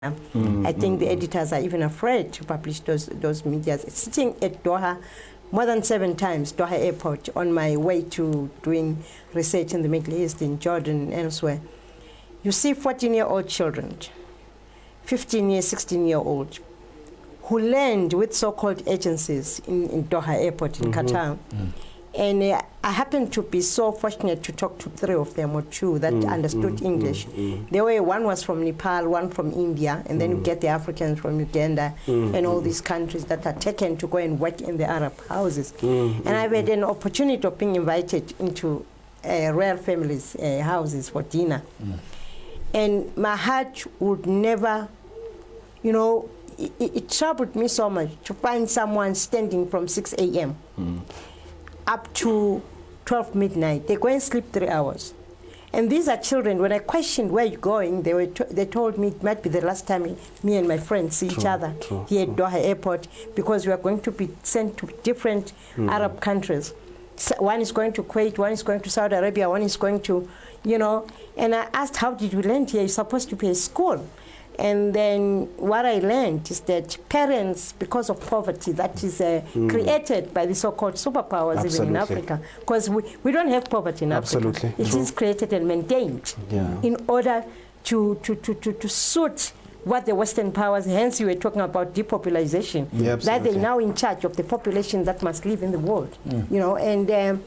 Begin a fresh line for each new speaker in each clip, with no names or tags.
I think the editors are even afraid to publish those medias. Sitting at Doha more than 7 times, Doha airport, on my way to doing research in the Middle East, in Jordan and elsewhere, you see 14-year-old children, 15-year, 16-year-old, who land with so-called agencies in Doha airport in Qatar. And I happened to be so fortunate to talk to 3 of them or 2 that understood English. There were, one was from Nepal, one from India, and then you get the Africans from Uganda and all these countries that are taken to go and work in the Arab houses. And I've had an opportunity of being invited into royal families' houses for dinner. And my heart would never, you know, it troubled me so much to find someone standing from 6 a.m. up to 12 midnight. They go and sleep 3 hours. And these are children. When I questioned where you're going, they told me it might be the last time me and my friends see each other here at Doha airport, because we are going to be sent to different Arab countries. So one is going to Kuwait, one is going to Saudi Arabia, one is going to, you know. And I asked, how did you land here? You're supposed to be at school. And then what I learned is that parents, because of poverty that is created by the so-called superpowers even in Africa, because we don't have poverty in Africa. It is created and maintained in order to suit what the Western powers, hence you were talking about depopulation, that they're now in charge of the population that must live in the world. You know, and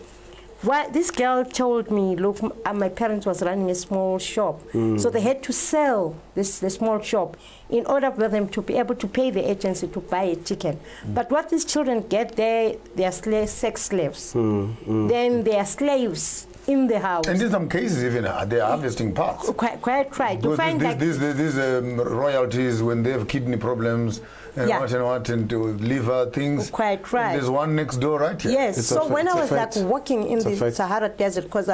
what this girl told me, look, my parents was running a small shop, so they had to sell the small shop in order for them to be able to pay the agency to buy a ticket. But what these children get, they are sex slaves. Then they are slaves in the house.
And in some cases even they are harvesting parts.
Quite right. You find
these royalties, when they have kidney problems, and what and to liver things.
Quite right.
And there's one next door right here.
Yes. So when I was like walking in the Sahara Desert, because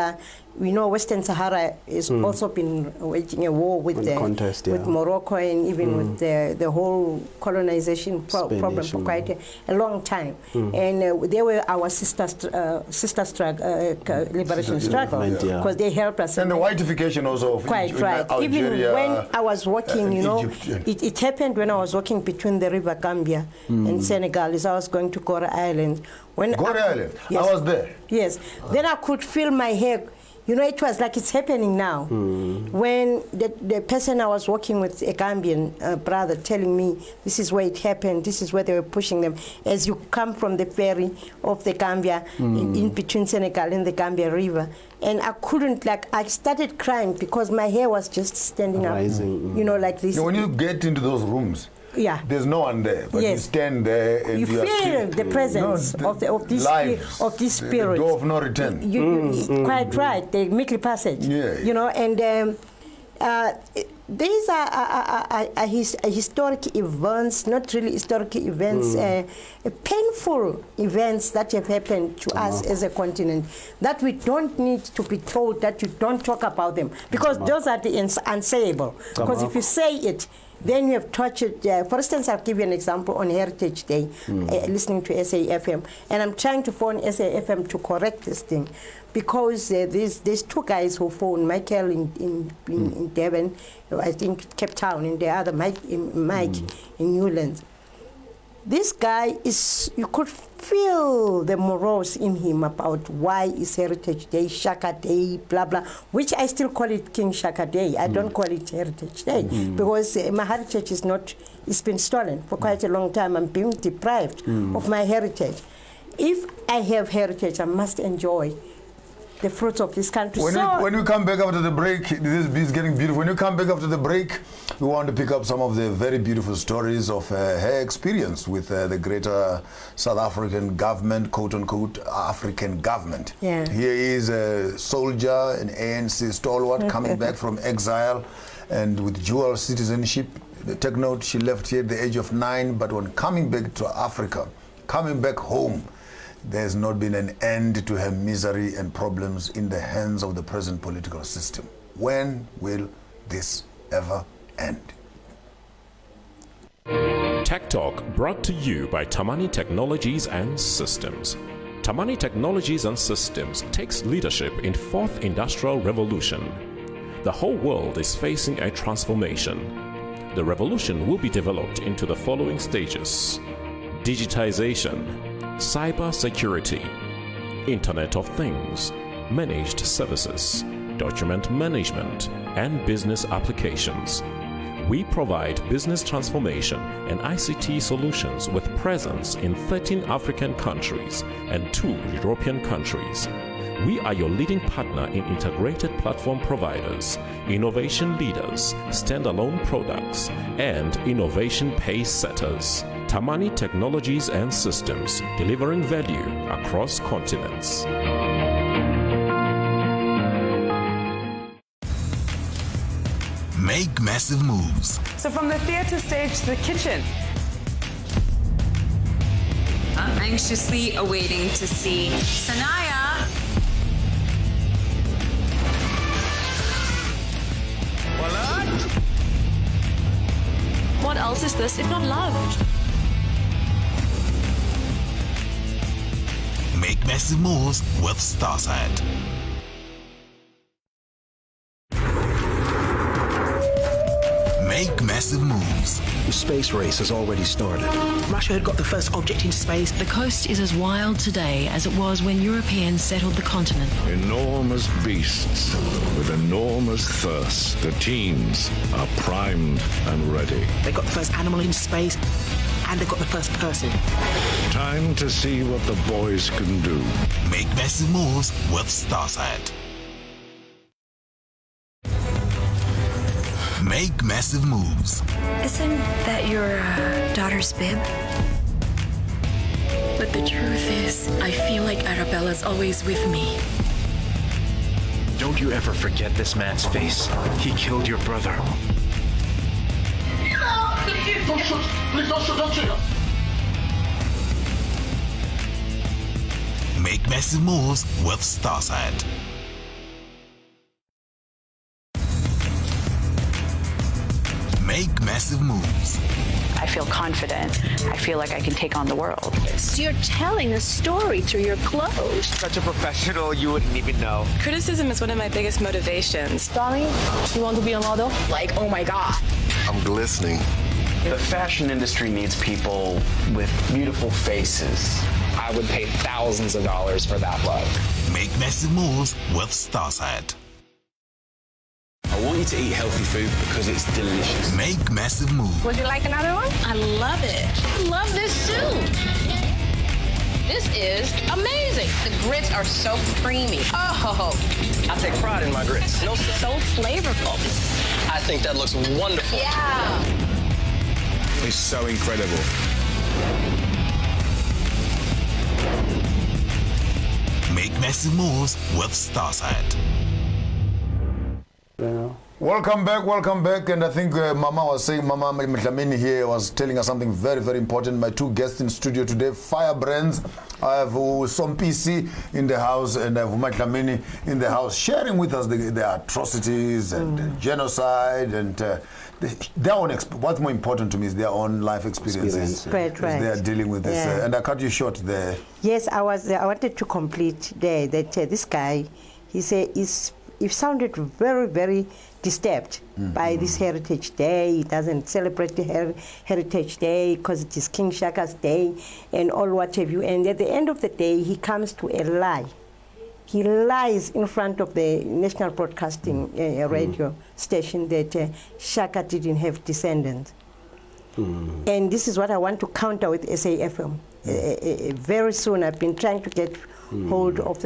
we know Western Sahara has also been waging a war with with Morocco and even with the whole colonization problem for quite a long time. And they were our sister liberation struggle, because they helped us.
And the whiteification also of
quite right.
Algeria,
even when I was walking, you know, it happened when I was walking between the river Gambia and Senegal, as I was going to Gore Island.
Island?
Yes,
I was there.
Yes. Then I could feel my hair. You know, it was like it's happening now. When the person I was working with, a Gambian brother, telling me this is where it happened, this is where they were pushing them. As you come from the ferry of the Gambia, in between Senegal and the Gambia River, and I couldn't, like, I started crying because my hair was just standing up, you know, like this.
Now, when you get into those rooms, there's no one there, but you stand there and
you feel the presence of this spirit.
The door of no return.
Quite right, the Mikli Passage. You know, and these are historic events, not really historic events, painful events that have happened to us as a continent, that we don't need to be told that you don't talk about them, because those are the unsayable. Because if you say it, then you have tortured. For instance, I'll give you an example on Heritage Day, listening to SAFM, and I'm trying to phone SAFM to correct this thing, because there's 2 guys who phoned, Michael in Devon, I think Cape Town, and the other Mike in Newlands. This guy is, you could feel the morose in him about why is Heritage Day, Shaka Day, blah, blah, which I still call it King Shaka Day. I don't call it Heritage Day, because my heritage is not, it's been stolen for quite a long time. I'm being deprived of my heritage. If I have heritage, I must enjoy the fruits of this country.
When we come back after the break, this is getting beautiful. When you come back after the break, we want to pick up some of the very beautiful stories of her experience with the greater South African government, quote-unquote African government. Here is a soldier, an ANC stalwart, coming back from exile and with dual citizenship. Take note, she left here at the age of 9, but when coming back to Africa, coming back home, there's not been an end to her misery and problems in the hands of the present political system. When will this ever end?
Tech Talk brought to you by Dhlamini Technologies and Systems. Dhlamini Technologies and Systems takes leadership in 4th Industrial Revolution. The whole world is facing a transformation. The revolution will be developed into the following stages: digitization, cyber security, Internet of Things, managed services, document management, and business applications. We provide business transformation and ICT solutions with presence in 13 African countries and 2 European countries. We are your leading partner in integrated platform providers, innovation leaders, standalone products, and innovation pace setters. Dhlamini Technologies and Systems, delivering value across continents.
Make massive moves.
So from the theater stage to the kitchen.
I'm anxiously awaiting to see Sanaya.
What else is this if not love?
Make massive moves with Starside. Make massive moves.
The space race has already started. Russia had got the first object into space.
The coast is as wild today as it was when Europeans settled the continent.
Enormous beasts with enormous thirst. The teams are primed and ready.
They got the first animal into space, and they've got the first person.
Time to see what the boys can do.
Make massive moves with Starside. Make massive moves.
Isn't that your daughter's bib? But the truth is, I feel like Arabella's always with me.
Don't you ever forget this man's face. He killed your brother.
Don't shoot! Please don't shoot! Don't shoot!
Make massive moves with Starside. Make massive moves.
I feel confident. I feel like I can take on the world.
So you're telling a story through your clothes.
Such a professional, you wouldn't even know.
Criticism is one of my biggest motivations.
Darling, you want to be a model? Like, oh my God.
I'm glistening.
The fashion industry needs people with beautiful faces. I would pay thousands of dollars for that look.
Make massive moves with Starside.
I want you to eat healthy food because it's delicious.
Make massive moves.
Would you like another one?
I love it.
I love this too. This is amazing. The grits are so creamy. Oh,
I take pride in my grits.
so flavorful.
I think that looks wonderful.
Yeah.
It's so incredible.
Make massive moves with Starside.
Welcome back, and I think Mama was saying, Mama Dhlamini here was telling us something very, very important. My two guests in studio today, firebrands. I have Sompisi in the house, and I have Dhlamini in the house, sharing with us the atrocities and genocide and their own. What's more important to me is their own life experiences.
Right.
They are dealing with this, and I cut you short there.
Yes, I wanted to complete there that this guy, he said, he sounded very, very disturbed by this Heritage Day. He doesn't celebrate the Heritage Day because it is King Shaka's Day and all what have you. And at the end of the day, he comes to a lie. He lies in front of the National Broadcasting radio station that Shaka didn't have descendants. And this is what I want to counter with SAFM. Very soon, I've been trying to get hold of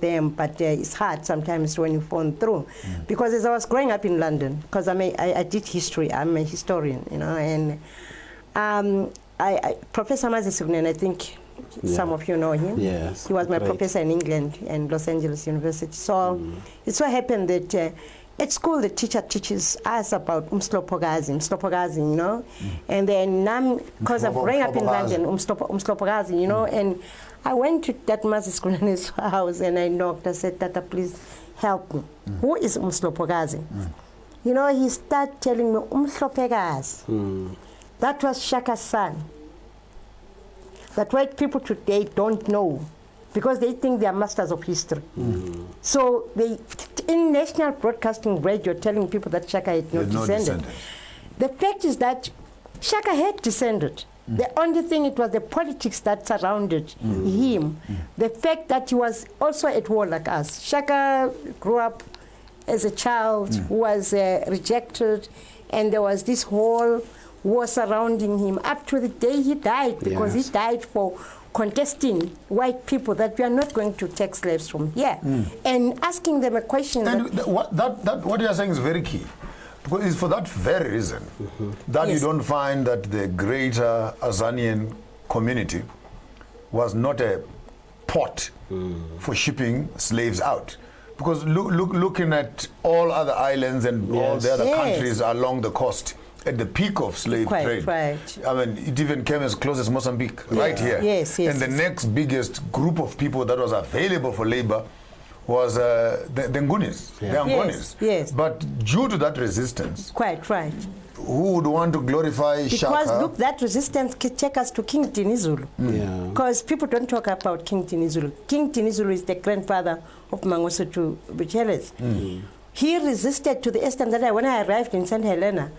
them, but it's hard sometimes when you phone through. Because as I was growing up in London, because I did history, I'm a historian, you know, and Professor Mazisugnen, I think some of you know him.
Yes.
He was my professor in England and Los Angeles University. So it so happened that at school, the teacher teaches us about Umslopogazi, you know, and then because I'm growing up in London, Umslopogazi, you know, and I went to that Maziskuna's house and I knocked. I said, Tata, please help me. Who is Umslopogazi? You know, he started telling me, Umslopogazi. That was Shaka's son. That white people today don't know because they think they are masters of history. So they, in National Broadcasting Radio, telling people that Shaka had no descendants. The fact is that Shaka had descended. The only thing, it was the politics that surrounded him. The fact that he was also at war like us. Shaka grew up as a child who was rejected, and there was this whole war surrounding him up to the day he died, because he died for contesting white people that we are not going to take slaves from here, and asking them a question.
And what you are saying is very key. Because it's for that very reason that you don't find that the greater Azanian community was not a port for shipping slaves out. Because looking at all other islands and all the other countries along the coast, at the peak of slave trade, I mean, it even came as close as Mozambique, right here. And the next biggest group of people that was available for labor was the Ngunis, the Angonis. But due to that resistance, who would want to glorify Shaka?
Because look, that resistance can take us to King Dinizulu. Because people don't talk about King Dinizulu. King Dinizulu is the grandfather of Mangosuthu Bucheles. He resisted to the extent that when I arrived in St. Helena,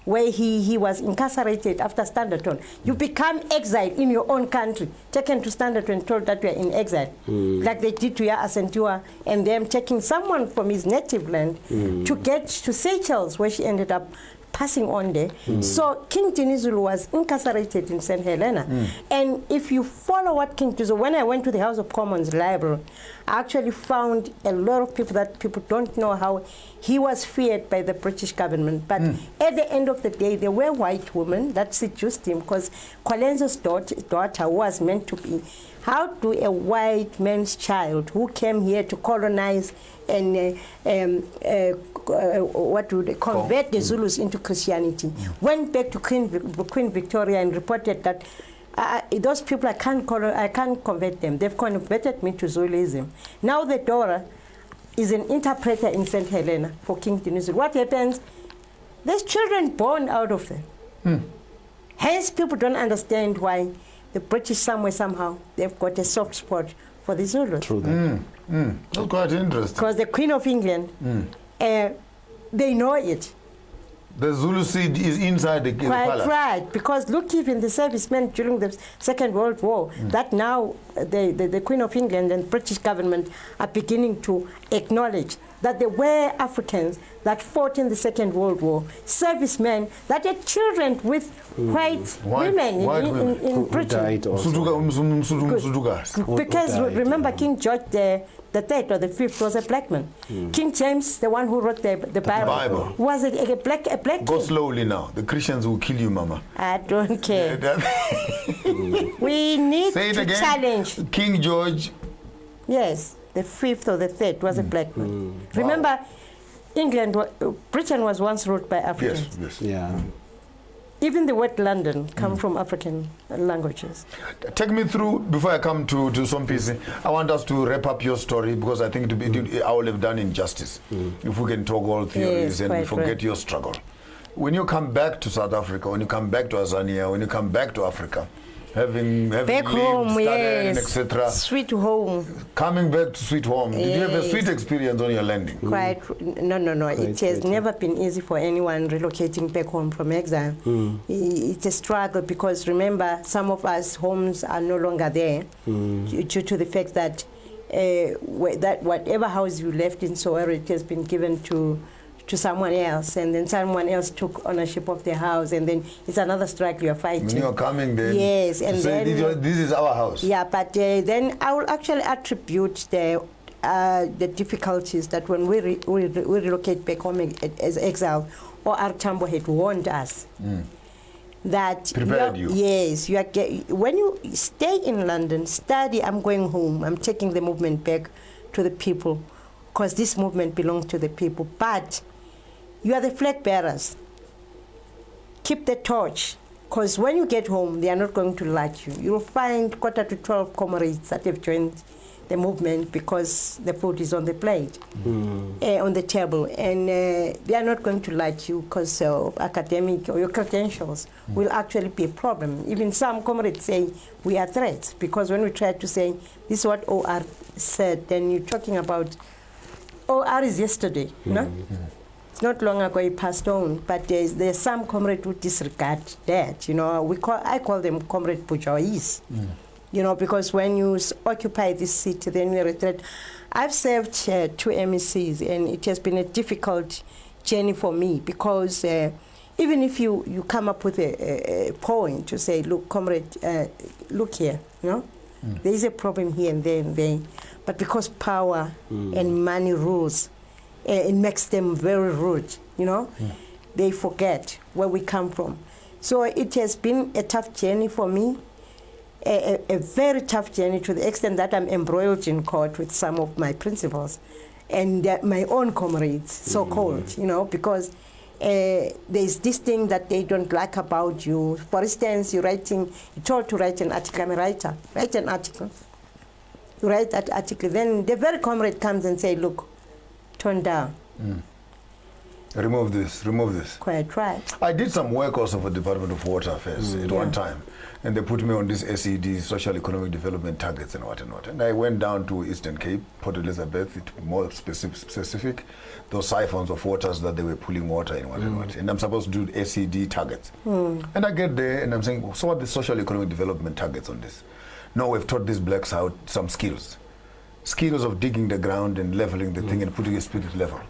where he was incarcerated after Standerton. You become exiled in your own country, taken to Standerton and told that you are in exile, like they did to Ya Asentua, and them taking someone from his native land to get to Seychelles, where she ended up passing on there. So King Dinizulu was incarcerated in St. Helena. And if you follow what King Dinizulu, when I went to the House of Commons library, I actually found a lot of people that people don't know how he was feared by the British government. But at the end of the day, there were white women that seduced him, because Colenso's daughter was meant to be, how do a white man's child who came here to colonize and convert the Zulus into Christianity, went back to Queen Victoria and reported that those people, I can't convert them. They've converted me to Zuluism. Now the daughter is an interpreter in St. Helena for King Dinizulu. What happens? There's children born out of them. Hence, people don't understand why the British somehow, they've got a soft spot for the Zulus.
True that. That's quite interesting.
Because the Queen of England, they know it.
The Zulu seed is inside the palace.
Right, because look, even the servicemen during the Second World War, that now the Queen of England and British government are beginning to acknowledge that there were Africans that fought in the Second World War, servicemen that had children with white women in Britain. Because remember, King George the third or the fifth was a black man. King James, the one who wrote the Bible, was a black
Go
king.
slowly now. The Christians will kill you, Mama.
I don't care. We need to challenge.
King George.
Yes, the fifth or the third was a black man. Remember, Britain was once ruled by Africans.
Yes.
Yeah.
Even the word London comes from African languages.
Take me through, before I come to Sompisi, I want us to wrap up your story, because I think I will have done injustice if we can talk all theories and forget your struggle. When you come back to South Africa, when you come back to Azania, when you come back to Africa, having
back
lived,
home,
studied, etc.
Sweet home.
Coming back to sweet home. Did you have a sweet experience on your landing?
No. It has never been easy for anyone relocating back home from exile. It's a struggle, because remember, some of us homes are no longer there due to the fact that whatever house you left in Soweto, it has been given to someone else, and then someone else took ownership of the house, and then it's another struggle you're fighting.
When you're coming then,
yes, and then
this is our house.
Yeah, but then I will actually attribute the difficulties that when we relocate back home as exile, or Artambo had warned us that
prepared you.
Yes, when you stay in London, study. I'm going home. I'm taking the movement back to the people, because this movement belongs to the people. But you are the flag bearers. Keep the torch, because when you get home, they are not going to like you. You'll find 11:45 comrades that have joined the movement because the food is on the plate, on the table, and they are not going to like you because of academic or your credentials will actually be a problem. Even some comrades say we are threats, because when we try to say this is what OR said, then you're talking about OR is yesterday, no? It's not long ago he passed on, but there's some comrade who disregard that. You know, I call them comrade bourgeois. You know, because when you occupy this seat, then you retreat. I've served 2 MECs, and it has been a difficult journey for me because even if you come up with a point to say, look, comrade, look here, you know, there is a problem here and there and there, but because power and money rules, it makes them very rude, you know, they forget where we come from. So it has been a tough journey for me. A very tough journey to the extent that I'm embroiled in court with some of my principals and my own comrades, so-called, you know, because there's this thing that they don't like about you. For instance, you're told to write an article. I'm a writer. Write an article. You write that article. Then the very comrade comes and say, look, turn down.
Remove this.
Quite right.
I did some work also for the Department of Water Affairs at one time. And they put me on this SED, Social Economic Development Targets and what and what. And I went down to Eastern Cape, Port Elizabeth, more specific, those siphons of waters that they were pulling water in what and what. And I'm supposed to do SED targets. And I get there and I'm saying, so what are the Social Economic Development Targets on this? No, we've taught these blacks how some skills. Skills of digging the ground and leveling the thing and putting a spirit level.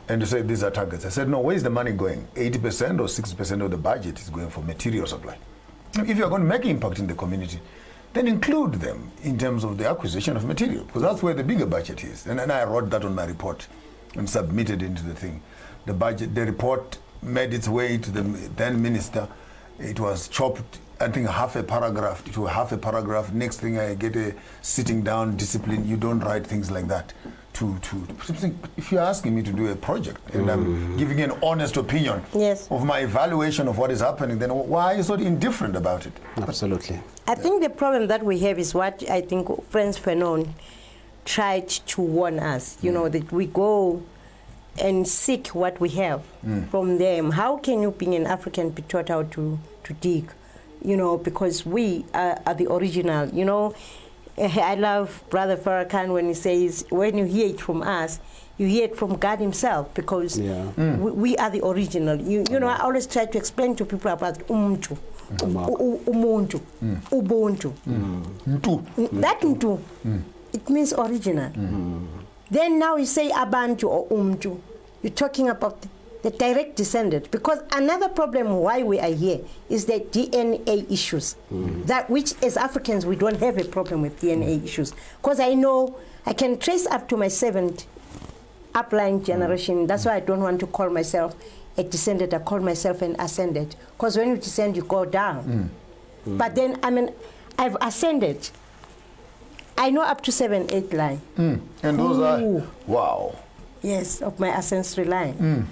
And they said, these are targets. I said, no, where is the money going? 80% or 60% of the budget is going for material supply. If you're going to make impact in the community, then include them in terms of the acquisition of material, because that's where the bigger budget is. And I wrote that on my report and submitted into the thing. The report made its way to the then minister. It was chopped, I think half a paragraph. It was half a paragraph. Next thing I get a sitting down discipline. You don't write things like that. If you're asking me to do a project and I'm giving an honest opinion of my evaluation of what is happening, then why are you so indifferent about it?
Absolutely.
I think the problem that we have is what I think Friends Fanon tried to warn us, you know, that we go and seek what we have from them. How can you, being an African, be taught how to dig? You know, because we are the original, you know. I love Brother Farrakhan when he says, when you hear it from us, you hear it from God himself, because we are the original. You know, I always try to explain to people about umuntu, umuntu, ubuntu. That mtu, it means original. Then now you say abantu or umtu, you're talking about the direct descendant, because another problem why we are here is the DNA issues. That which as Africans we don't have a problem with DNA issues, because I know I can trace up to my 7th upline generation. That's why I don't want to call myself a descendant. I call myself an ascendant, because when you descend you go down. But then I mean I've ascended. I know up to 7, 8 line.
And those are wow.
Yes, of my ancestry line.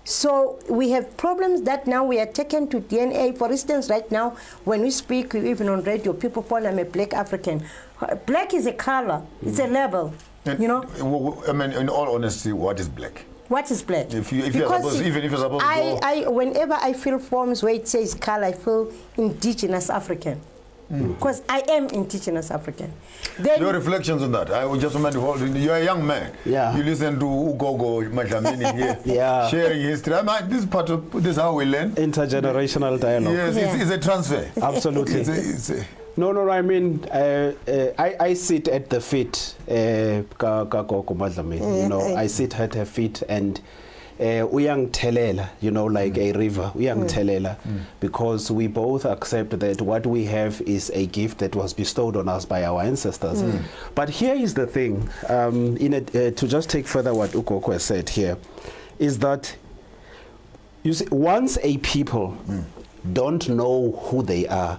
So we have problems that now we are taken to DNA. For instance, right now, when we speak, even on radio, people call I'm a black African. Black is a color. It's a level, you know?
I mean, in all honesty, what is black?
What is black?
If you're supposed to
whenever I fill forms where it says color, I feel indigenous African. Because I am indigenous African. Then
your reflections on that. I just want to you're a young man. You listen to Ugogo Dhlamini here, sharing history. This is how we learn.
Intergenerational dialogue.
Yes, it's a transfer.
Absolutely. No, I mean, I sit at the feet, you know, I sit at her feet and uyang telela, you know, like a river, uyang telela, because we both accept that what we have is a gift that was bestowed on us by our ancestors. But here is the thing, to just take further what Ukoko has said here, is that you see, once a people don't know who they are,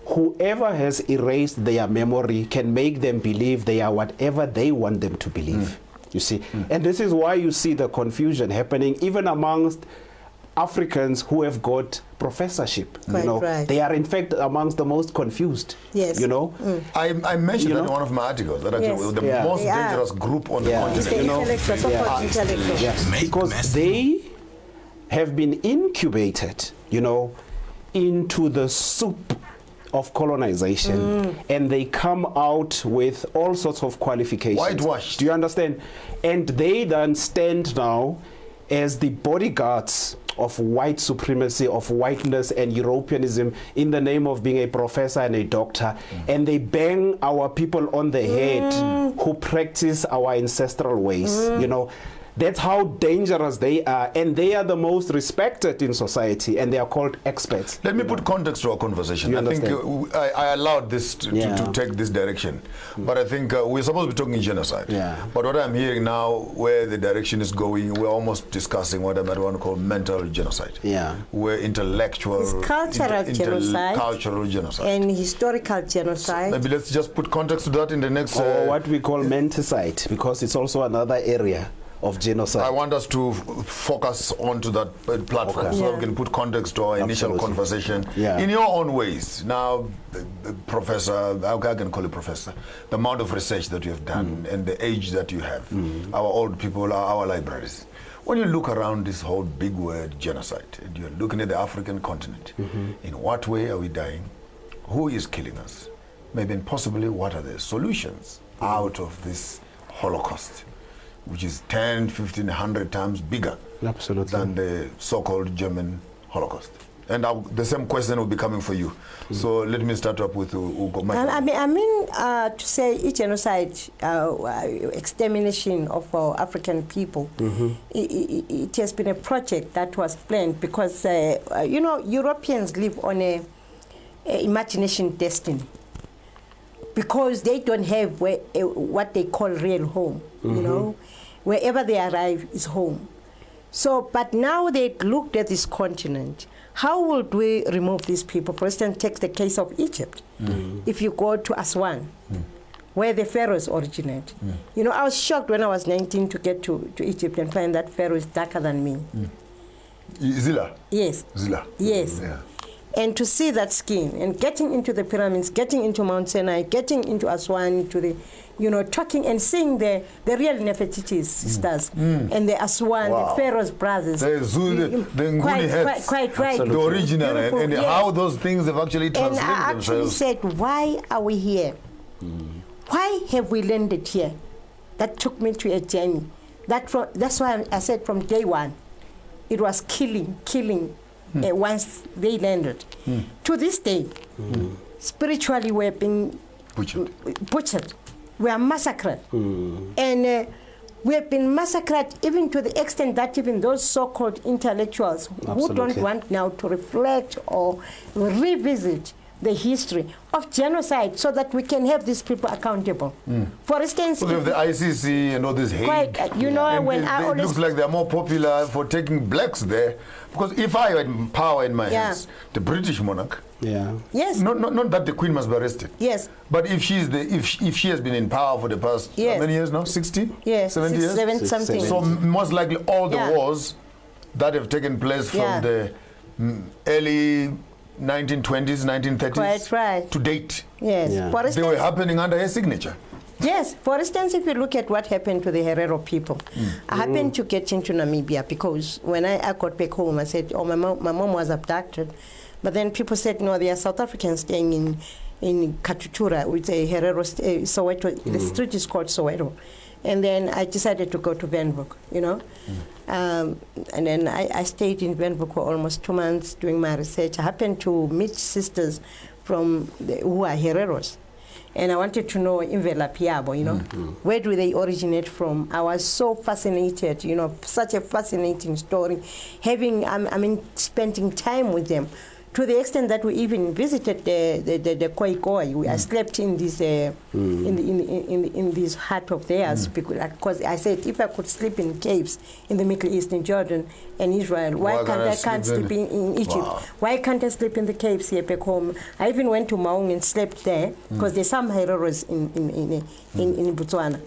whoever has erased their memory can make them believe they are whatever they want them to believe. You see, and this is why you see the confusion happening even amongst Africans who have got professorship.
Quite
you know,
right.
They are in fact amongst the most confused.
Yes.
You know,
I mentioned that in one of my articles that actually the most dangerous group on the continent.
Because they have been incubated, you know, into the soup of colonization, and they come out with all sorts of qualifications.
Whitewashed.
Do you understand? And they then stand now as the bodyguards of white supremacy, of whiteness and Europeanism in the name of being a professor and a doctor, and they bang our people on the head who practice our ancestral ways. You know, that's how dangerous they are, and they are the most respected in society, and they are called experts.
Let me put context to our conversation. I think I allowed this to take this direction, but I think we're supposed to be talking genocide. But what I'm hearing now, where the direction is going, we're almost discussing what I might want to call mental genocide. Where intellectual,
it's cultural genocide,
cultural genocide,
and historical genocide.
Maybe let's just put context to that in the next.
Or what we call menticide, because it's also another area of genocide. I
want us to focus onto that platform so we can put context to our initial conversation in your own ways. Now, Professor, I can call you Professor, the amount of research that you have done and the age that you have, our old people are our libraries. When you look around this whole big word genocide, and you're looking at the African continent, in what way are we dying? Who is killing us? Maybe and possibly what are the solutions out of this Holocaust, which is 10, 15, 100 times bigger than the so-called German Holocaust. And the same question will be coming for you. So let me start up with Ugo.
To say genocide, extermination of our African people, it has been a project that was planned because, you know, Europeans live on a imagination destiny, because they don't have what they call real home, you know. Wherever they arrive is home. So, but now they looked at this continent. How would we remove these people? For instance, take the case of Egypt. If you go to Aswan, where the pharaohs originate. You know, I was shocked when I was 19 to get to Egypt and find that pharaoh is darker than me.
Zilla?
Yes.
Zilla?
Yes. Yeah. And to see that skin, and getting into the pyramids, getting into Mount Sinai, getting into Aswan, to the, you know, talking and seeing the real Nefertiti's sisters and the Aswan, the Pharaoh's brothers.
The Nguni heads.
Quite right.
The original, and how those things have actually translated
themselves. And I actually said, why are we here? Why have we landed here? That took me to a journey. That's why I said from day one, it was killing. Once they landed. To this day, spiritually we're being butchered. We are massacred. And we have been massacred even to the extent that even those so-called intellectuals who don't want now to reflect or revisit the history of genocide so that we can have these people accountable. For instance,
we have the ICC and all this hate.
You know, and when
it looks like they're more popular for taking blacks there, because if I had power in my hands, the British monarch.
Yes.
Not that the Queen must be arrested.
Yes.
But if she's if she has been in power for the past how many years now? 60?
Yes.
70 years?
7 something.
So most likely all the wars that have taken place from the early 1920s, 1930s to date.
Yes. For instance,
they were happening under her signature.
Yes. For instance, if you look at what happened to the Herero people, I happened to get into Namibia because when I got back home, I said, oh, my mom was abducted. But then people said, no, they are South Africans staying in Katutura, which is a Herero, Soweto. The street is called Soweto. And then I decided to go to Wynberg, you know. And then I stayed in Wynberg for almost 2 months doing my research. I happened to meet sisters who are Hereros. And I wanted to know Imvela Piabo, you know, where do they originate from? I was so fascinated, you know, such a fascinating story, spending time with them, to the extent that we even visited the Khoikhoi. I slept in this in this hut of theirs because I said if I could sleep in caves in the Middle East, in Jordan and Israel, why can't I sleep in Egypt? Wow. Why can't I sleep in the caves here back home? I even went to Maung and slept there because there's some Hereros in Botswana.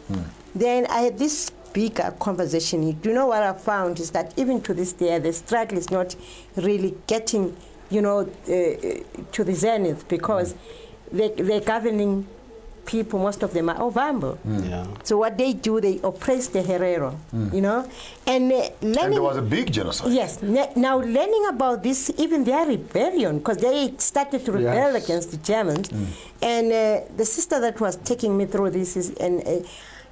Then I had this bigger conversation. You know what I found is that even to this day, the struggle is not really getting, you know, to the zenith, because they're governing people, most of them are Ovambo. So what they do, they oppress the Herero, you know. And
there was a big genocide.
Yes. Now learning about this, even their rebellion, because they started to rebel against the Germans. And the sister that was taking me through this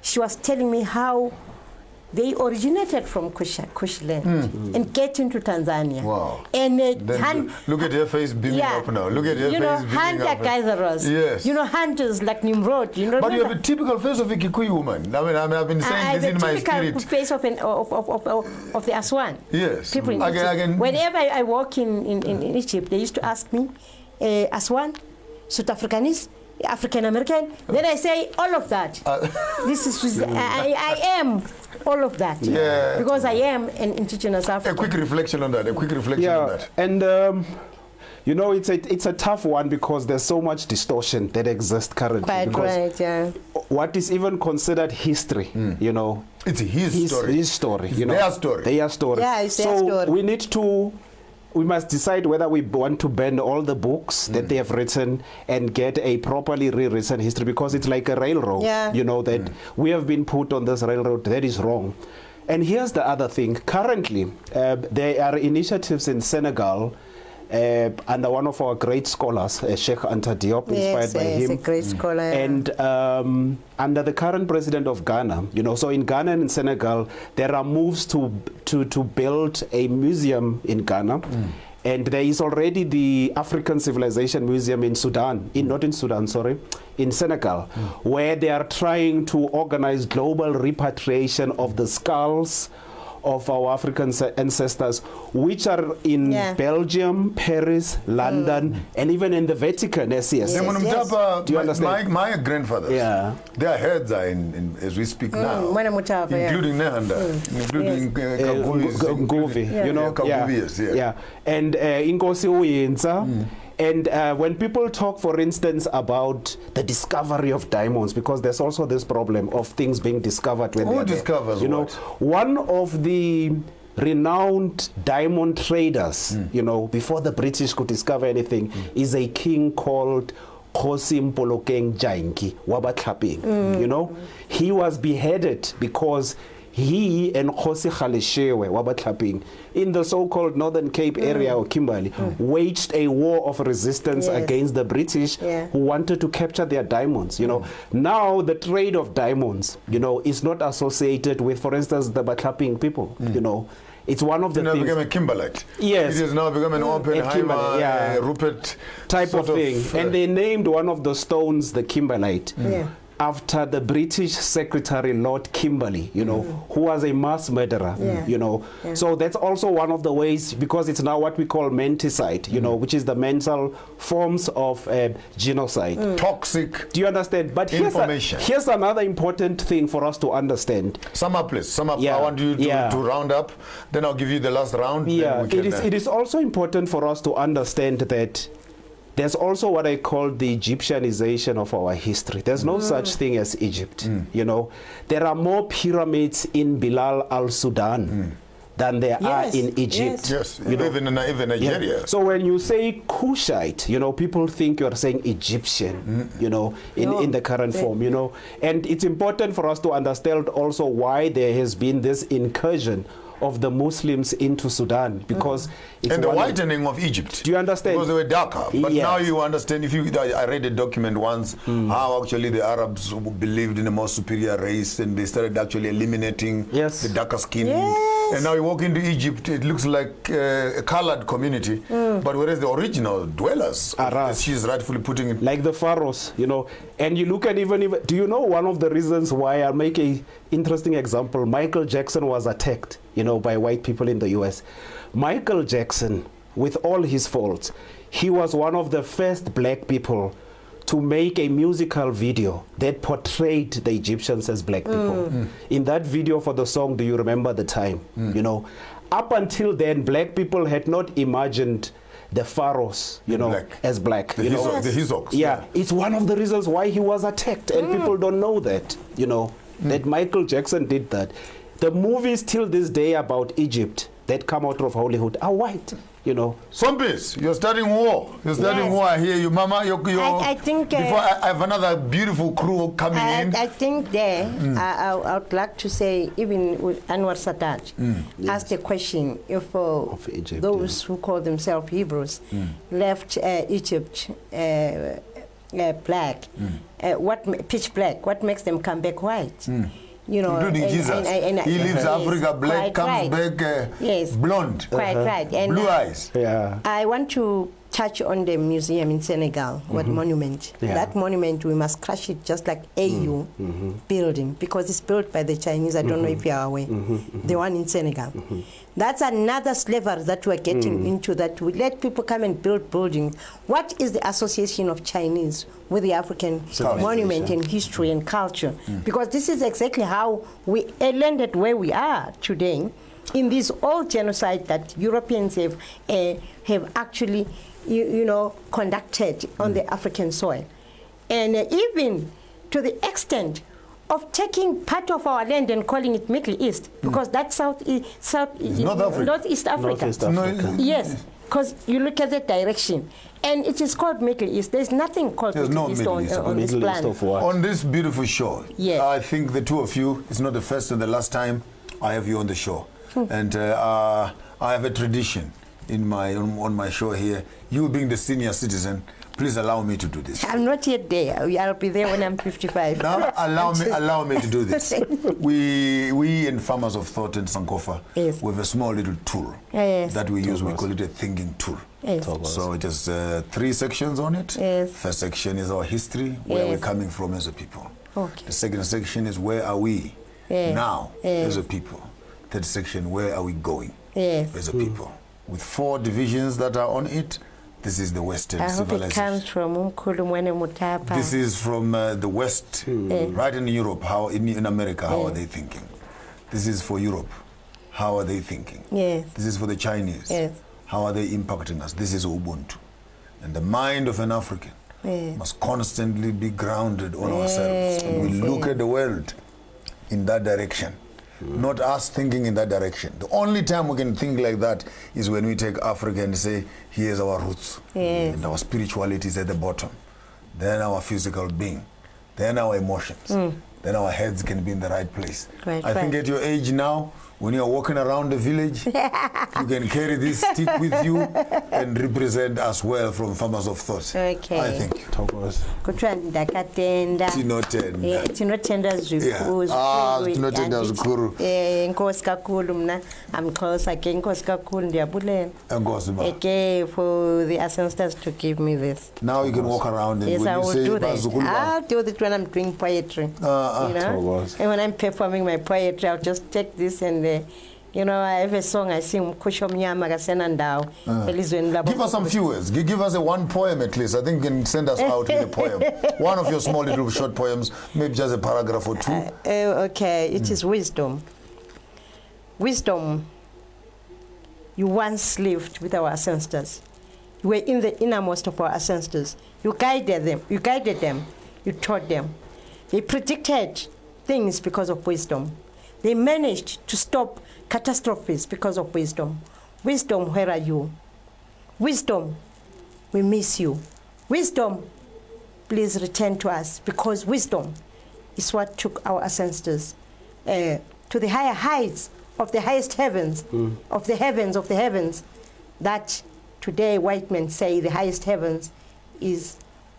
she was telling me how they originated from Kush land and get into Tanzania.
Wow.
And
look at her face beaming up now. Look at her face beaming up.
Hunter-gatherers.
Yes.
Hunters like Nimrod.
But you have a typical face of a Kikuyu woman. I mean, I've been saying this in my spirit.
I have a typical face of the Aswan.
Yes.
People in Egypt. Whenever I walk in Egypt, they used to ask me, Aswan, South Africanese, African American. Then I say all of that. This is I am all of that.
Yeah.
Because I am an indigenous African.
A quick reflection on that. On that.
And it's a tough one because there's so much distortion that exists currently.
Quite right. Yeah.
What is even considered history,
it's his story.
His story.
Their story.
Their story.
Yeah, it's their story.
We must decide whether we want to ban all the books that they have written and get a properly rewritten history, because it's like a railroad, that we have been put on this railroad. That is wrong. And here's the other thing. Currently, there are initiatives in Senegal under one of our great scholars, Sheikh Anta Diop, inspired by him.
Yes, a great scholar.
And under the current president of Ghana, so in Ghana and in Senegal, there are moves to build a museum in Ghana. And there is already the African Civilization Museum in Senegal, where they are trying to organize global repatriation of the skulls of our African ancestors, which are in Belgium, Paris, London, and even in the Vatican. Yes.
Do you understand? My grandfathers, their heads are in as we speak now, including Nehanda, including
Nguvi, and Inkosi Uyinza. And when people talk, for instance, about the discovery of diamonds, because there's also this problem of things being discovered when
Who discovers what?
One of the renowned diamond traders, before the British could discover anything, is a king called Khosi Mpolokeng Jainki Wabatlaping. He was beheaded because he and Khosi Khaleshewe Wabatlaping in the so-called Northern Cape area of Kimberley waged a war of resistance against the British who wanted to capture their diamonds. Now the trade of diamonds, is not associated with, for instance, the Batlaping people. It's one of the things. It became
a Kimberlite.
Yes.
It has now become an Oppenheimer, Rupert
type of thing. And they named one of the stones the Kimberlite. After the British Secretary Lord Kimberley, who was a mass murderer, So that's also one of the ways, because it's now what we call menticide, which is the mental forms of genocide.
Toxic.
Do you understand? But here's another important thing for us to understand.
Sum up, please. Sum up. I want you to round up. Then I'll give you the last round.
Yeah, it is also important for us to understand that there's also what I call the Egyptianization of our history. There's no such thing as Egypt. There are more pyramids in Bilal al-Sudan than there are in Egypt.
Yes, even Nigeria.
Yeah. So when you say Kushite, people think you're saying Egyptian, in the current form, And it's important for us to understand also why there has been this incursion of the Muslims into Sudan, because it's
and the whitening of Egypt.
Do you understand?
Because they were darker. But now you understand. I read a document once how actually the Arabs believed in a more superior race, and they started actually eliminating the darker skin. And now you walk into Egypt, it looks like a colored community. But whereas the original dwellers, she's rightfully putting it,
like the pharaohs, And you look at even do you know one of the reasons why? I'll make a interesting example. Michael Jackson was attacked, by white people in the US. Michael Jackson, with all his faults, he was one of the first black people to make a musical video that portrayed the Egyptians as black people. In that video for the song, Do You Remember the Time? Up until then, black people had not imagined the pharaohs, as black.
The Hizzoks.
Yeah, it's one of the reasons why he was attacked, and people don't know that, that Michael Jackson did that. The movies till this day about Egypt that come out of Hollywood are white,
Zombies, you're starting war. You're starting war. I hear you, Mama.
I think
before I have another beautiful crew coming in.
I think I would like to say, even with Anwar Sadat asked the question if of Egypt, those who call themselves Hebrews left Egypt black, pitch black, what makes them come back white? you know,
including Jesus. He leaves Africa black, comes back blonde.
Quite right. And
blue eyes.
Yeah.
I want to touch on the museum in Senegal, what monument.
Yeah.
That monument, we must crush it just like AU building, because it's built by the Chinese. I don't know if you are aware. The one in Senegal. That's another slavery that we're getting into, that we let people come and build buildings. What is the association of Chinese with the African monument and history and culture? Because this is exactly how we landed where we are today, in this old genocide that Europeans have actually, you know, conducted on the African soil. And even to the extent of taking part of our land and calling it Middle East, because that's Northeast Africa.
Northeast Africa.
Yes, because you look at the direction, and it is called Middle East. There's nothing called Middle East on this planet.
On this beautiful shore,
yes.
I think the two of you, it's not the first and the last time I have you on the show. And I have a tradition in on my show here. You being the senior citizen, please allow me to do this.
I'm not yet there. I'll be there when I'm 55.
Now, allow me to do this. We in Farmers of Thought in Sankofa, we have a small little tool that we use. We call it a thinking tool. So just 3 sections on it. First section is our history, where we're coming from as a people. The second section is where are we now as a people. Third section, where are we going as a people? With 4 divisions that are on it. This is the Western civilization.
It comes from Mutapa.
This is from the West, right in Europe. How in America, how are they thinking? This is for Europe. How are they thinking? This is for the Chinese. How are they impacting us? This is Ubuntu. And the mind of an African must constantly be grounded on ourselves. And we look at the world in that direction. Not us thinking in that direction. The only time we can think like that is when we take Africa and say, here's our roots. And our spirituality is at the bottom. Then our physical being. Then our emotions. Then our heads can be in the right place. I think at your age now, when you're walking around the village, you can carry this stick with you and represent us well from Farmers of Thought. I think.
Tinotenda
zvikuru.
Enkosi kakhulu mna amxhosa ke enkosi kakhulu ndiyabulela. Enkosi for the ancestors to give me this.
Now you can walk around and
yes,
when
I
you
will
say
do that. I'll do it when I'm doing poetry. You know? And when I'm performing my poetry, I'll just take this and you know, I have a song I sing. Give
us some few words. Give us one poem at least. I think you can send us out with a poem. One of your small little short poems, maybe just a paragraph or 2.
Okay, it is wisdom. Wisdom. You once lived with our ancestors. You were in the innermost of our ancestors. You guided them. You taught them. They predicted things because of wisdom. They managed to stop catastrophes because of wisdom. Wisdom, where are you? Wisdom, we miss you. Wisdom, please return to us, because wisdom is what took our ancestors to the higher heights of the highest heavens, of the heavens, that today white men say the highest heavens is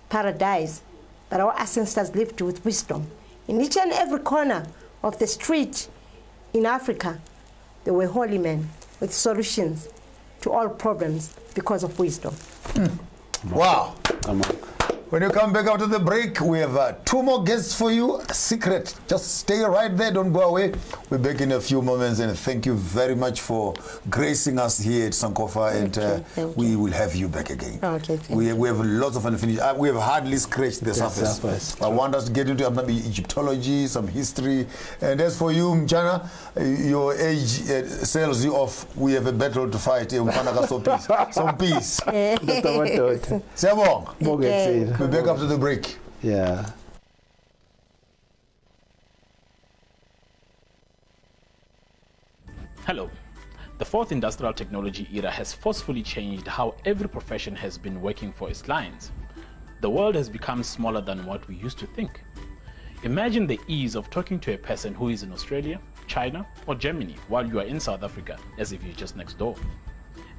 paradise. But our ancestors lived with wisdom. In each and every corner of the street in Africa, there were holy men with solutions to all problems because of wisdom.
Wow. When you come back after the break, we have 2 more guests for you. A secret. Just stay right there. Don't go away. We're back in a few moments, and thank you very much for gracing us here at Sankofa, and we will have you back again. We have lots of unfinished. We have hardly scratched the surface. I want us to get into maybe Egyptology, some history. And as for you, Mjana, your age sells you off. We have a battle to fight. Some peace. We'll be back after the break.
Yeah.
Hello. The 4th industrial technology era has forcefully changed how every profession has been working for its clients. The world has become smaller than what we used to think. Imagine the ease of talking to a person who is in Australia, China, or Germany while you are in South Africa, as if you're just next door.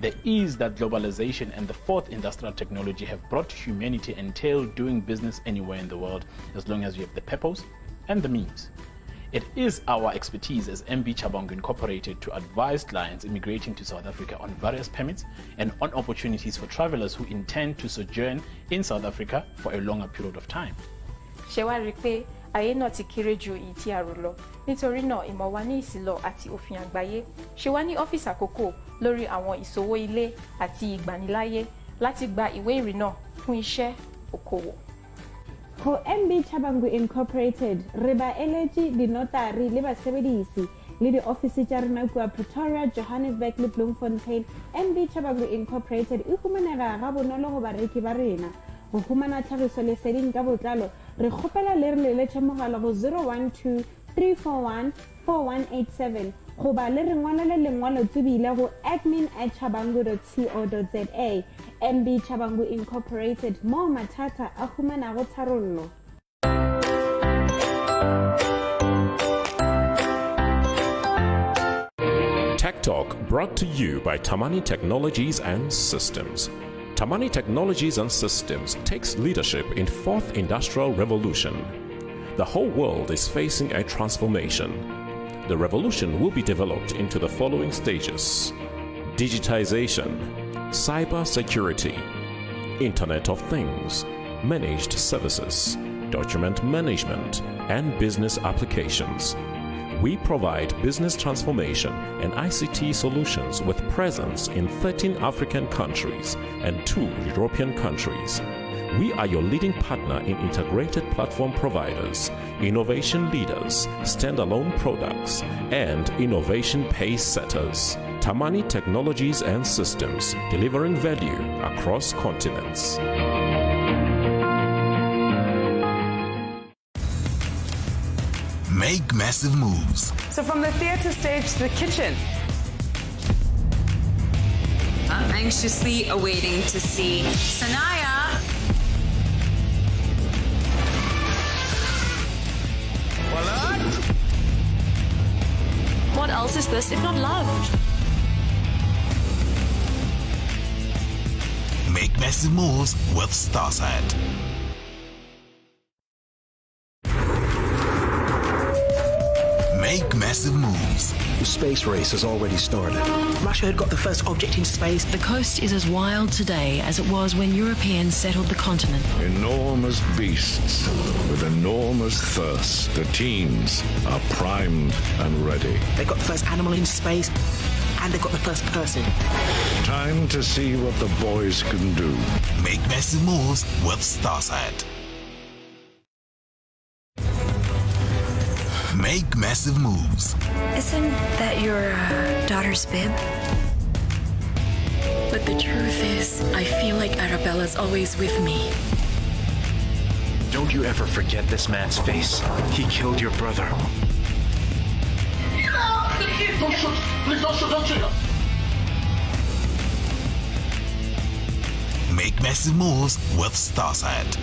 The ease that globalization and the 4th industrial technology have brought to humanity entail doing business anywhere in the world, as long as you have the purpose and the means. It is our expertise as MB Chabangu Incorporated to advise clients immigrating to South Africa on various permits and on opportunities for travelers who intend to sojourn in South Africa for a longer period of time.
Ayé náà ti kéré ju èyí tí a rò lọ nítorí náà ìmọ̀ wa ní ìsìlọ̀ àti òfin àgbáyé ṣe wá ní ọ́fíìsì àkókò lórí àwọn ìṣòwò ilé àti ìgbaniláyé láti gba ìwé ìrìnnà fún iṣẹ́ òkòwò.
Ho MB Chabangu Incorporated re ba eletsi dinotari le basebedisi le di-office tša rena kua Pretoria, Johannesburg le Bloemfontein. MB Chabangu Incorporated e humanega ga bonolo go bareki ba rena. Go humana tlhagiso leseding ka botlalo re kgopela le re leletše mogala go 012-341-4187 goba le re ngwalele lengwalo tsebile go admin@chabangu.co.za. MB Chabangu Incorporated, mo mathata a humanago tharollo.
Tech Talk brought to you by Dhlamini Technologies and Systems. Dhlamini Technologies and Systems takes leadership in fourth industrial revolution. The whole world is facing a transformation. The revolution will be developed into the following stages: digitization, cyber security, Internet of Things, managed services, document management, and business applications. We provide business transformation and ICT solutions with presence in 13 African countries and 2 European countries. We are your leading partner in integrated platform providers, innovation leaders, standalone products, and innovation pace setters. Dhlamini Technologies and Systems, delivering value across continents.
Make massive moves.
So from the theater stage to the kitchen.
I'm anxiously awaiting to see Sanaya.
What else is this if not love?
Make massive moves with Starsat. Make massive moves.
The space race has already started. Russia had got the first object in space.
The coast is as wild today as it was when Europeans settled the continent.
Enormous beasts with enormous thirst. The teams are primed and ready.
They got the first animal in space, and they got the first person.
Time to see what the boys can do.
Make massive moves with Starsat. Make massive moves.
Isn't that your daughter's bib?
But the truth is, I feel like Arabella's always with me.
Don't you ever forget this man's face. He killed your brother.
Don't shoot! Please don't shoot! Don't shoot!
Make massive moves with Starsat.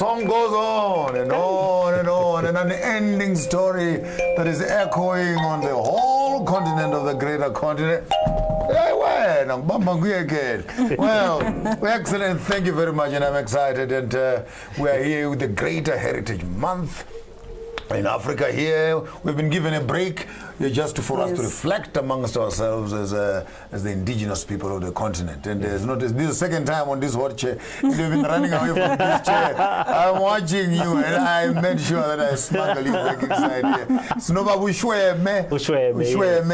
Song goes on and on and on, and an ending story that is echoing on the whole continent of the greater continent. Well, excellent. Thank you very much, and I'm excited. And we are here with the Greater Heritage Month in Africa. Here, we've been given a break just for us to reflect amongst ourselves as the indigenous people of the continent. And this is the second time on this hot chair. You've been running away from this chair. I'm watching you, and I made sure that I smuggle you back inside here. Snova Vuyiswa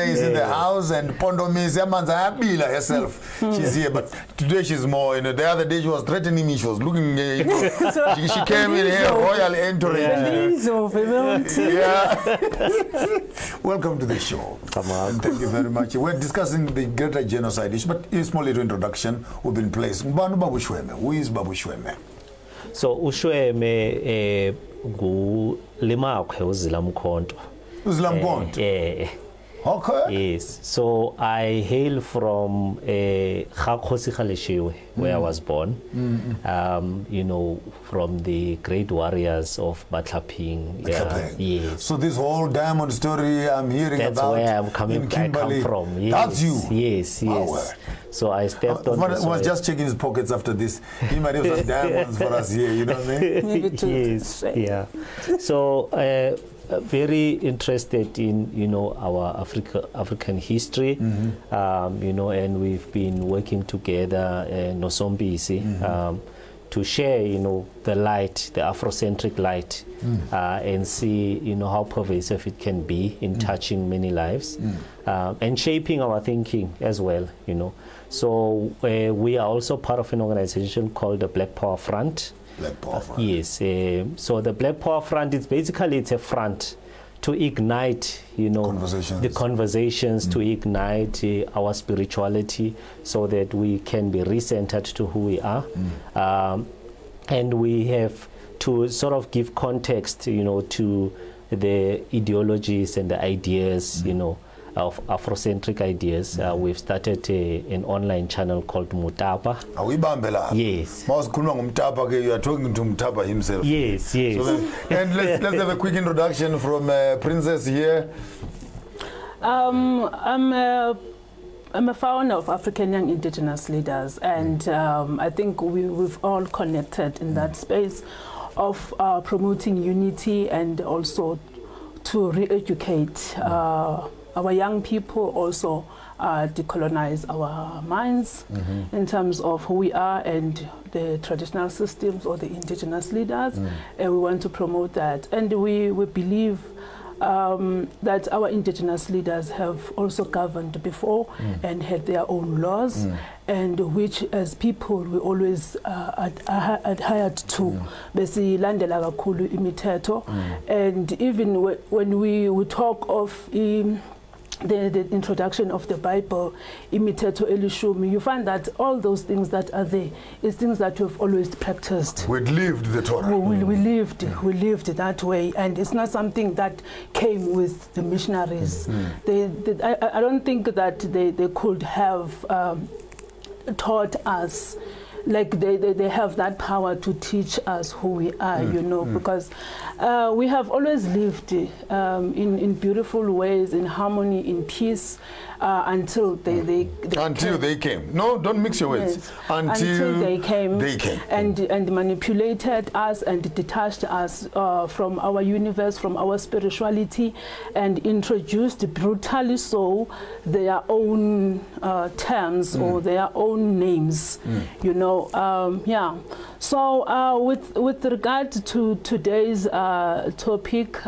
is in the house, and Pondo Yamanza herself. She's here, but today she's more. The other day she was threatening me. She was looking. She came in here, royal entourage. Welcome to the show. And thank you very much. We're discussing the Greater Genocide issue, but a small little introduction will be in place. Who is Babu Shweme?
So Ushweme Limakwe uZilamkhonto.
uZilamkhonto?
Yeah.
Okay.
Yes. So I hail from Khakosi Khaleshiwe, where I was born. From the great warriors of Batlaping. Yes.
So this whole diamond story I'm hearing
That's
about
where I'm coming. I come from. Yes.
That's you.
Yes. Yes. So I stepped on.
I was just checking his pockets after this. He might have some diamonds for us here. You know what I mean?
Maybe two. Yes. Yeah. So. Very interested in our African history, and we've been working together Nosombisi to share the light, the Afrocentric light, and see how pervasive it can be in touching many lives and shaping our thinking as well. So we are also part of an organization called the Black Power Front.
Black Power Front.
Yes. So the Black Power Front is basically a front to ignite, the conversations, to ignite our spirituality, so that we can be recentered to who we are, and we have to sort of give context, to the ideologies and the ideas, of Afrocentric ideas. We've started an online channel called Mutapa. Yes.
You are talking to Mutapa himself.
Yes, yes.
So and let's have a quick introduction from Princess here.
I'm a founder of African Young Indigenous Leaders, and I think we've all connected in that space of promoting unity and also to re-educate our young people, also decolonize our minds in terms of who we are and the traditional systems or the indigenous leaders, and we want to promote that. And we believe that our indigenous leaders have also governed before and had their own laws, and which as people we always adhered to. Besilandela kakhulu imithetho, and even when we talk of the introduction of the Bible, imithetho elishumi, you find that all those things that are there is things that we've always practiced.
We lived the Torah.
We lived that way, and it's not something that came with the missionaries. I don't think that they could have taught us. Like they have that power to teach us who we are, because we have always lived in beautiful ways, in harmony, in peace, until they
came. No, don't mix your words.
Yes. Until they came and manipulated us and detached us from our universe, from our spirituality, and introduced brutally so their own terms or their own names, So with regard to today's topic,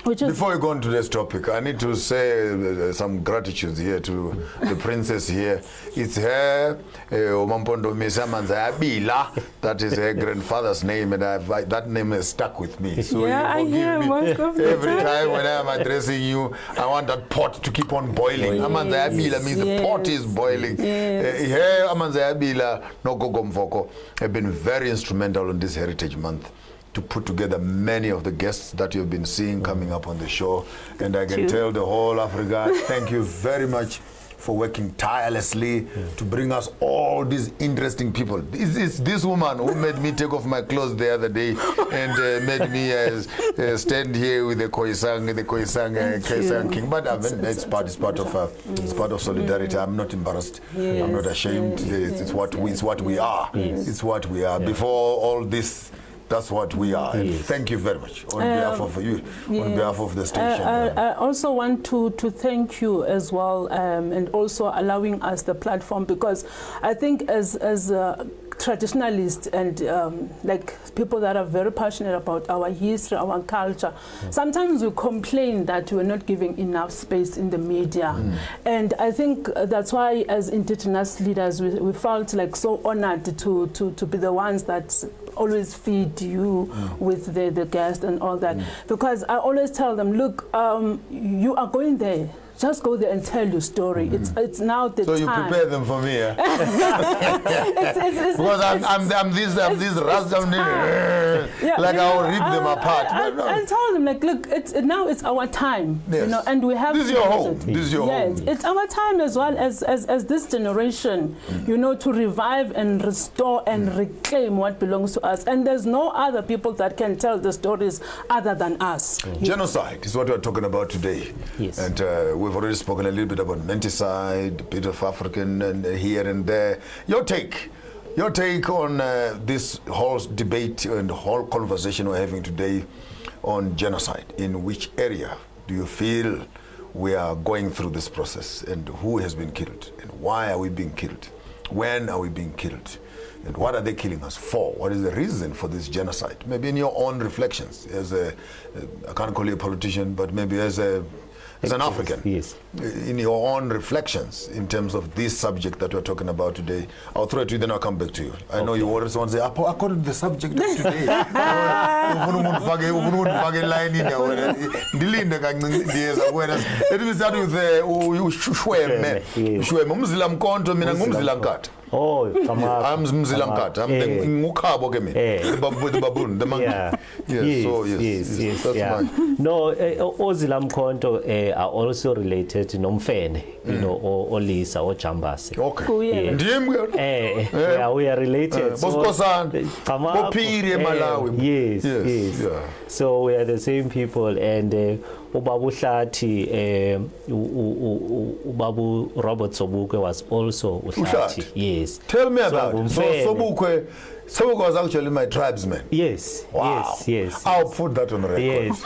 before we go on to this topic, I need to say some gratitude here to the princess here. It's her, Omampondo Misamanza Abila. That is her grandfather's name, and that name has stuck with me. So
I hear most of the
every time when I'm addressing you, I want that pot to keep on boiling. Amanza Abila means the pot is boiling. Here, Amanza Abila, Nogogo Mvoko, have been very instrumental in this Heritage Month to put together many of the guests that you've been seeing coming up on the show. And I can tell the whole Africa, thank you very much for working tirelessly to bring us all these interesting people. It's this woman who made me take off my clothes the other day and made me stand here with the Khoisan King. But it's part of solidarity. I'm not embarrassed. I'm not ashamed. It's what we are. It's what we are. Before all this, that's what we are. And thank you very much on behalf of you, on behalf of the station.
I also want to thank you as well, and also allowing us the platform, because I think as traditionalists and like people that are very passionate about our history, our culture, sometimes we complain that we're not giving enough space in the media. And I think that's why as indigenous leaders we felt like so honored to be the ones that always feed you with the guests and all that, because I always tell them, look, you are going there, just go there and tell your story. It's now the time.
So you prepare them for me, yeah? Because I'm this Rasdam, like I'll rip them apart.
I tell them, like, look, now it's our time, you know, and we have.
This is your home. This is your home.
It's our time as well as this generation, you know, to revive and restore and reclaim what belongs to us. And there's no other people that can tell the stories other than us.
Genocide is what we're talking about today.
Yes.
And we've already spoken a little bit about menticide, a bit of African and here and there. Your take on this whole debate and whole conversation we're having today on genocide. In which area do you feel we are going through this process, and who has been killed, and why are we being killed? When are we being killed? And what are they killing us for? What is the reason for this genocide? Maybe in your own reflections, as I can't call you a politician, but maybe as an African, in your own reflections in terms of this subject that we're talking about today. I'll throw it to you, then I'll come back to you. I know you always want to say, according to the subject of today. Let me start with Shweme.
Oh,
I'm Mzilamkat. I'm the Mukabo game. The baboon, the monkey. Yes. That's mine.
No, Ozilamkonto are also related to Nomfene, you know, or Lisa or Chambasi.
Okay.
Yeah, we are related. Yes. So we are the same people, and Ubabu Shati, Ubabu Robert Sobukwe was also Ushati. Yes.
Tell me about it. So Sobukwe was actually my tribesman.
Yes.
Wow.
Yes.
I'll put that on record.
Yes.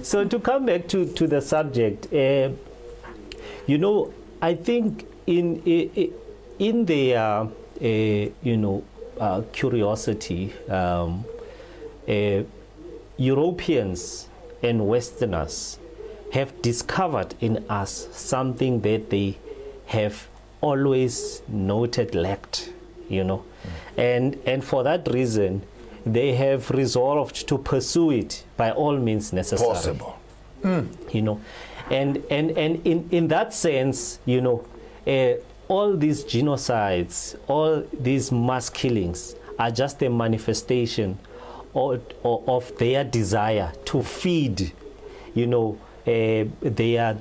So to come back to the subject, you know, I think in their curiosity, Europeans and Westerners have discovered in us something that they have always noted lacked, you know, and for that reason they have resolved to pursue it by all means necessary.
Possible.
You know, and in that sense, you know, all these genocides, all these mass killings are just a manifestation of their desire to feed, you know, their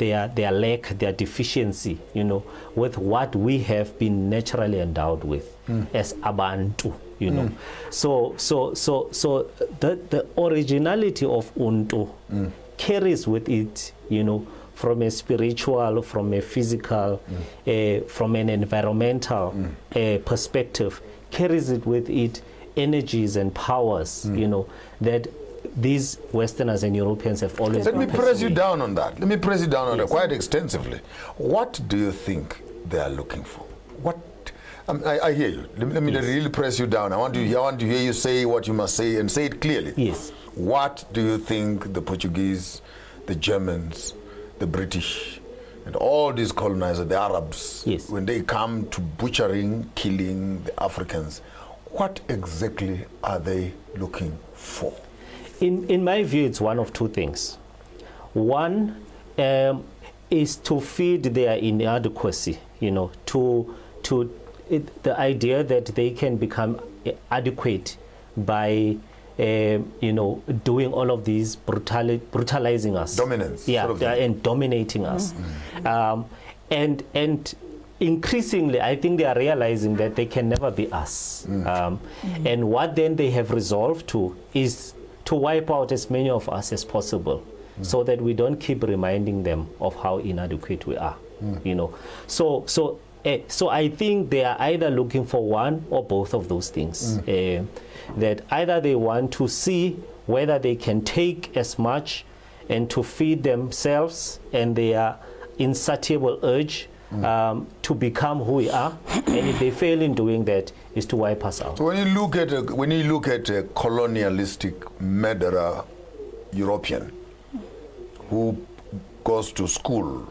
lack, their deficiency, you know, with what we have been naturally endowed with as Abantu, you know. So the originality of Untu carries with it, you know, from a spiritual, from a physical, from an environmental perspective, carries it with it energies and powers, you know, that these Westerners and Europeans have always.
Let me press you down on that. Let me press you down on that quite extensively. What do you think they are looking for? What? I hear you. Let me really press you down. I want to hear you say what you must say, and say it clearly.
Yes.
What do you think the Portuguese, the Germans, the British, and all these colonizers, the Arabs, when they come to butchering, killing the Africans, what exactly are they looking for?
In my view, it's one of two things. One is to feed their inadequacy, you know, the idea that they can become adequate by, you know, doing all of these brutalizing us.
Dominance.
Yeah, and dominating us. And increasingly, I think they are realizing that they can never be us. And what then they have resolved to is to wipe out as many of us as possible, so that we don't keep reminding them of how inadequate we are. You know, so I think they are either looking for one or both of those things. That either they want to see whether they can take as much and to feed themselves and their insatiable urge to become who we are, and if they fail in doing that, is to wipe us out.
So when you look at a colonialistic murderer European who goes to school,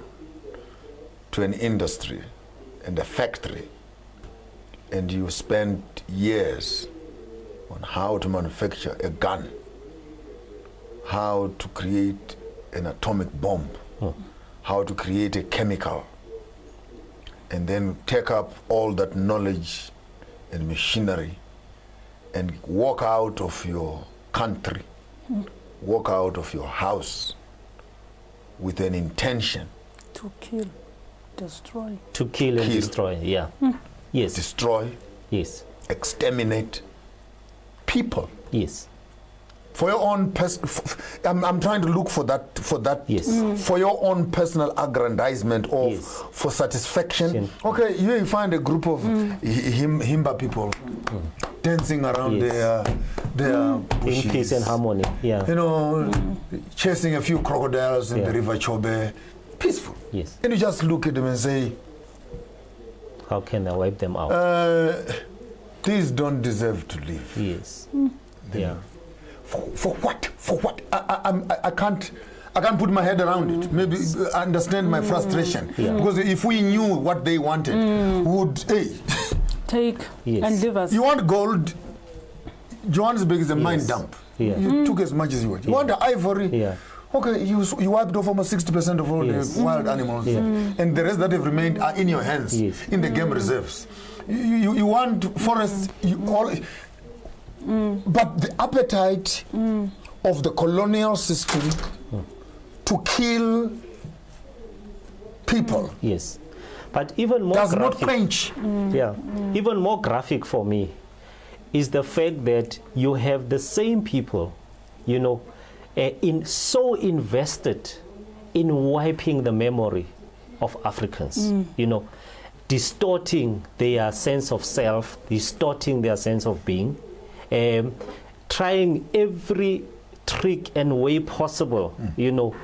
to an industry and a factory, and you spend years on how to manufacture a gun, how to create an atomic bomb, how to create a chemical, and then take up all that knowledge and machinery and walk out of your country, walk out of your house with an intention
to kill, destroy.
To kill and destroy, yeah. Yes.
Destroy.
Yes.
Exterminate people.
Yes.
For your own I'm trying to look for that yes. For your own personal aggrandizement or for satisfaction. Okay, here you find a group of Himba people dancing around their bushes,
in peace and harmony. Yeah.
You know, chasing a few crocodiles in the river Chobe. Peaceful.
Yes.
And you just look at them and say,
how can I wipe them out?
These don't deserve to live.
Yes.
Yeah. For what? For what? I can't put my head around it. Maybe understand my frustration. Because if we knew what they wanted, would
take and leave us.
You want gold? Johannesburg is a mine dump. You took as much as you want. You want the ivory? Okay, you wiped off almost 60% of all the wild animals, and the rest that have remained are in your hands, in the game reserves. You want forests, but the appetite of the colonial system to kill people,
but even more
does
graphic,
not quench.
Even more graphic for me is the fact that you have the same people, you know, so invested in wiping the memory of Africans, you know, distorting their sense of self, distorting their sense of being, trying every trick and way possible, you know,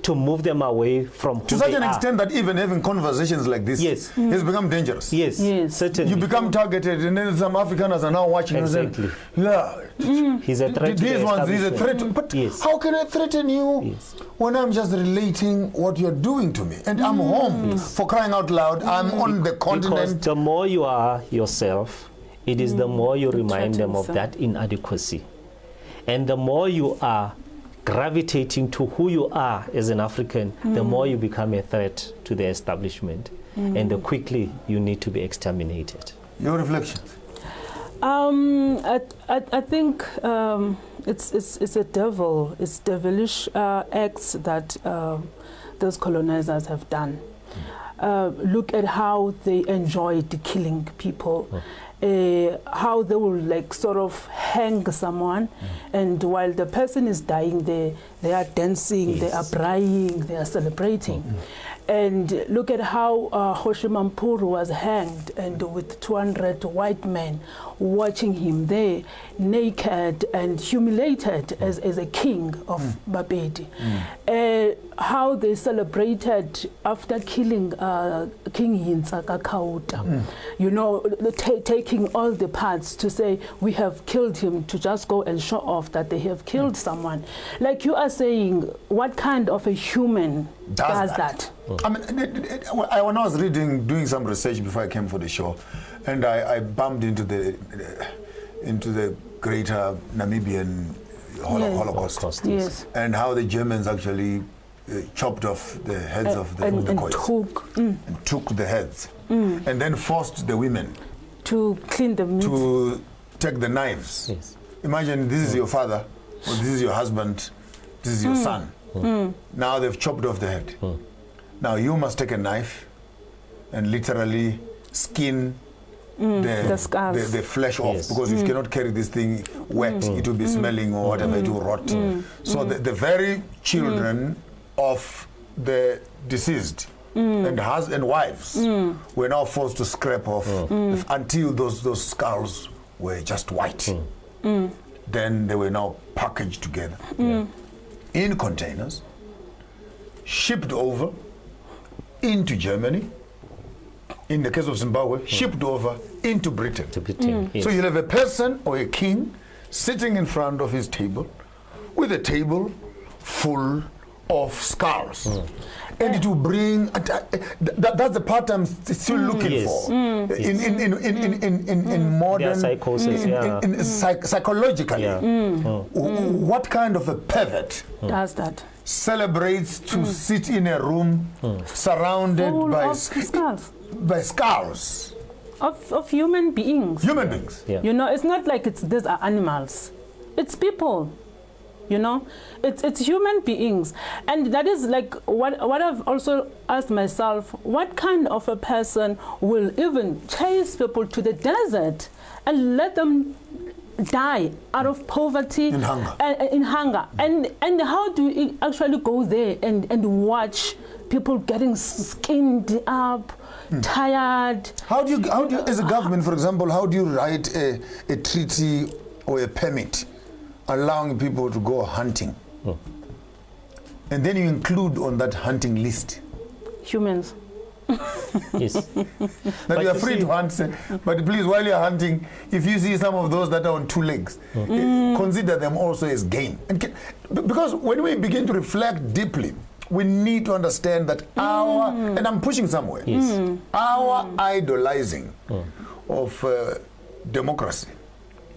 to move them away from who
to such
they
an
are.
extent that even having conversations like this has become dangerous.
Yes, certainly.
You become targeted, and then some Afrikaners are now watching.
Exactly. He's a threat.
These ones, he's a threat. But how can I threaten you when I'm just relating what you're doing to me? And I'm home, for crying out loud. I'm on the continent.
Because the more you are yourself, it is the more you remind them of that inadequacy. And the more you are gravitating to who you are as an African, the more you become a threat to the establishment, and the quickly you need to be exterminated.
Your reflections?
I think it's a devil. It's devilish acts that those colonizers have done. Look at how they enjoyed killing people. How they will like sort of hang someone, and while the person is dying, they are dancing, they are braaiing, they are celebrating. And look at how JoshuaMaponga was hanged, and with 200 white men watching him there, naked and humiliated as a king of Bapedi. How they celebrated after killing King Hintsaka Kauta, you know, taking all the parts to say we have killed him, to just go and show off that they have killed someone. Like you are saying, what kind of a human does that?
I mean, when I was doing some research before I came for the show, and I bumped into the greater Namibian Holocaust, and how the Germans actually chopped off the heads of the took the heads, and then forced the women
to clean the meat,
to take the knives. Imagine this is your father, or this is your husband, this is your son. Now they've chopped off the head. Now you must take a knife and literally skin the flesh off, because if you cannot carry this thing wet, it will be smelling or whatever, it will rot. So the very children of the deceased and wives were now forced to scrape off until those skulls were just white. Then they were now packaged together in containers, shipped over into Germany. In the case of Zimbabwe, shipped over into Britain. So you'll have a person or a king sitting in front of his table with a table full of skulls. And it will bring, that's the part I'm still looking for. In modern psychosis, psychologically. What kind of a pervert
does that?
Celebrates to sit in a room surrounded by skulls. By skulls
of human beings.
Human beings.
You know, it's not like these are animals. It's people. You know, it's human beings. And that is like what I've also asked myself, what kind of a person will even chase people to the desert and let them die out of poverty
in hunger,
and how do you actually go there and watch people getting skinned up, tired?
How do you as a government, for example, how do you write a treaty or a permit allowing people to go hunting, and then you include on that hunting list
humans?
Yes. That you are free to hunt, but please, while you are hunting, if you see some of those that are on two legs, consider them also as game. Because when we begin to reflect deeply, we need to understand that and I'm pushing somewhere, our idolizing of democracy,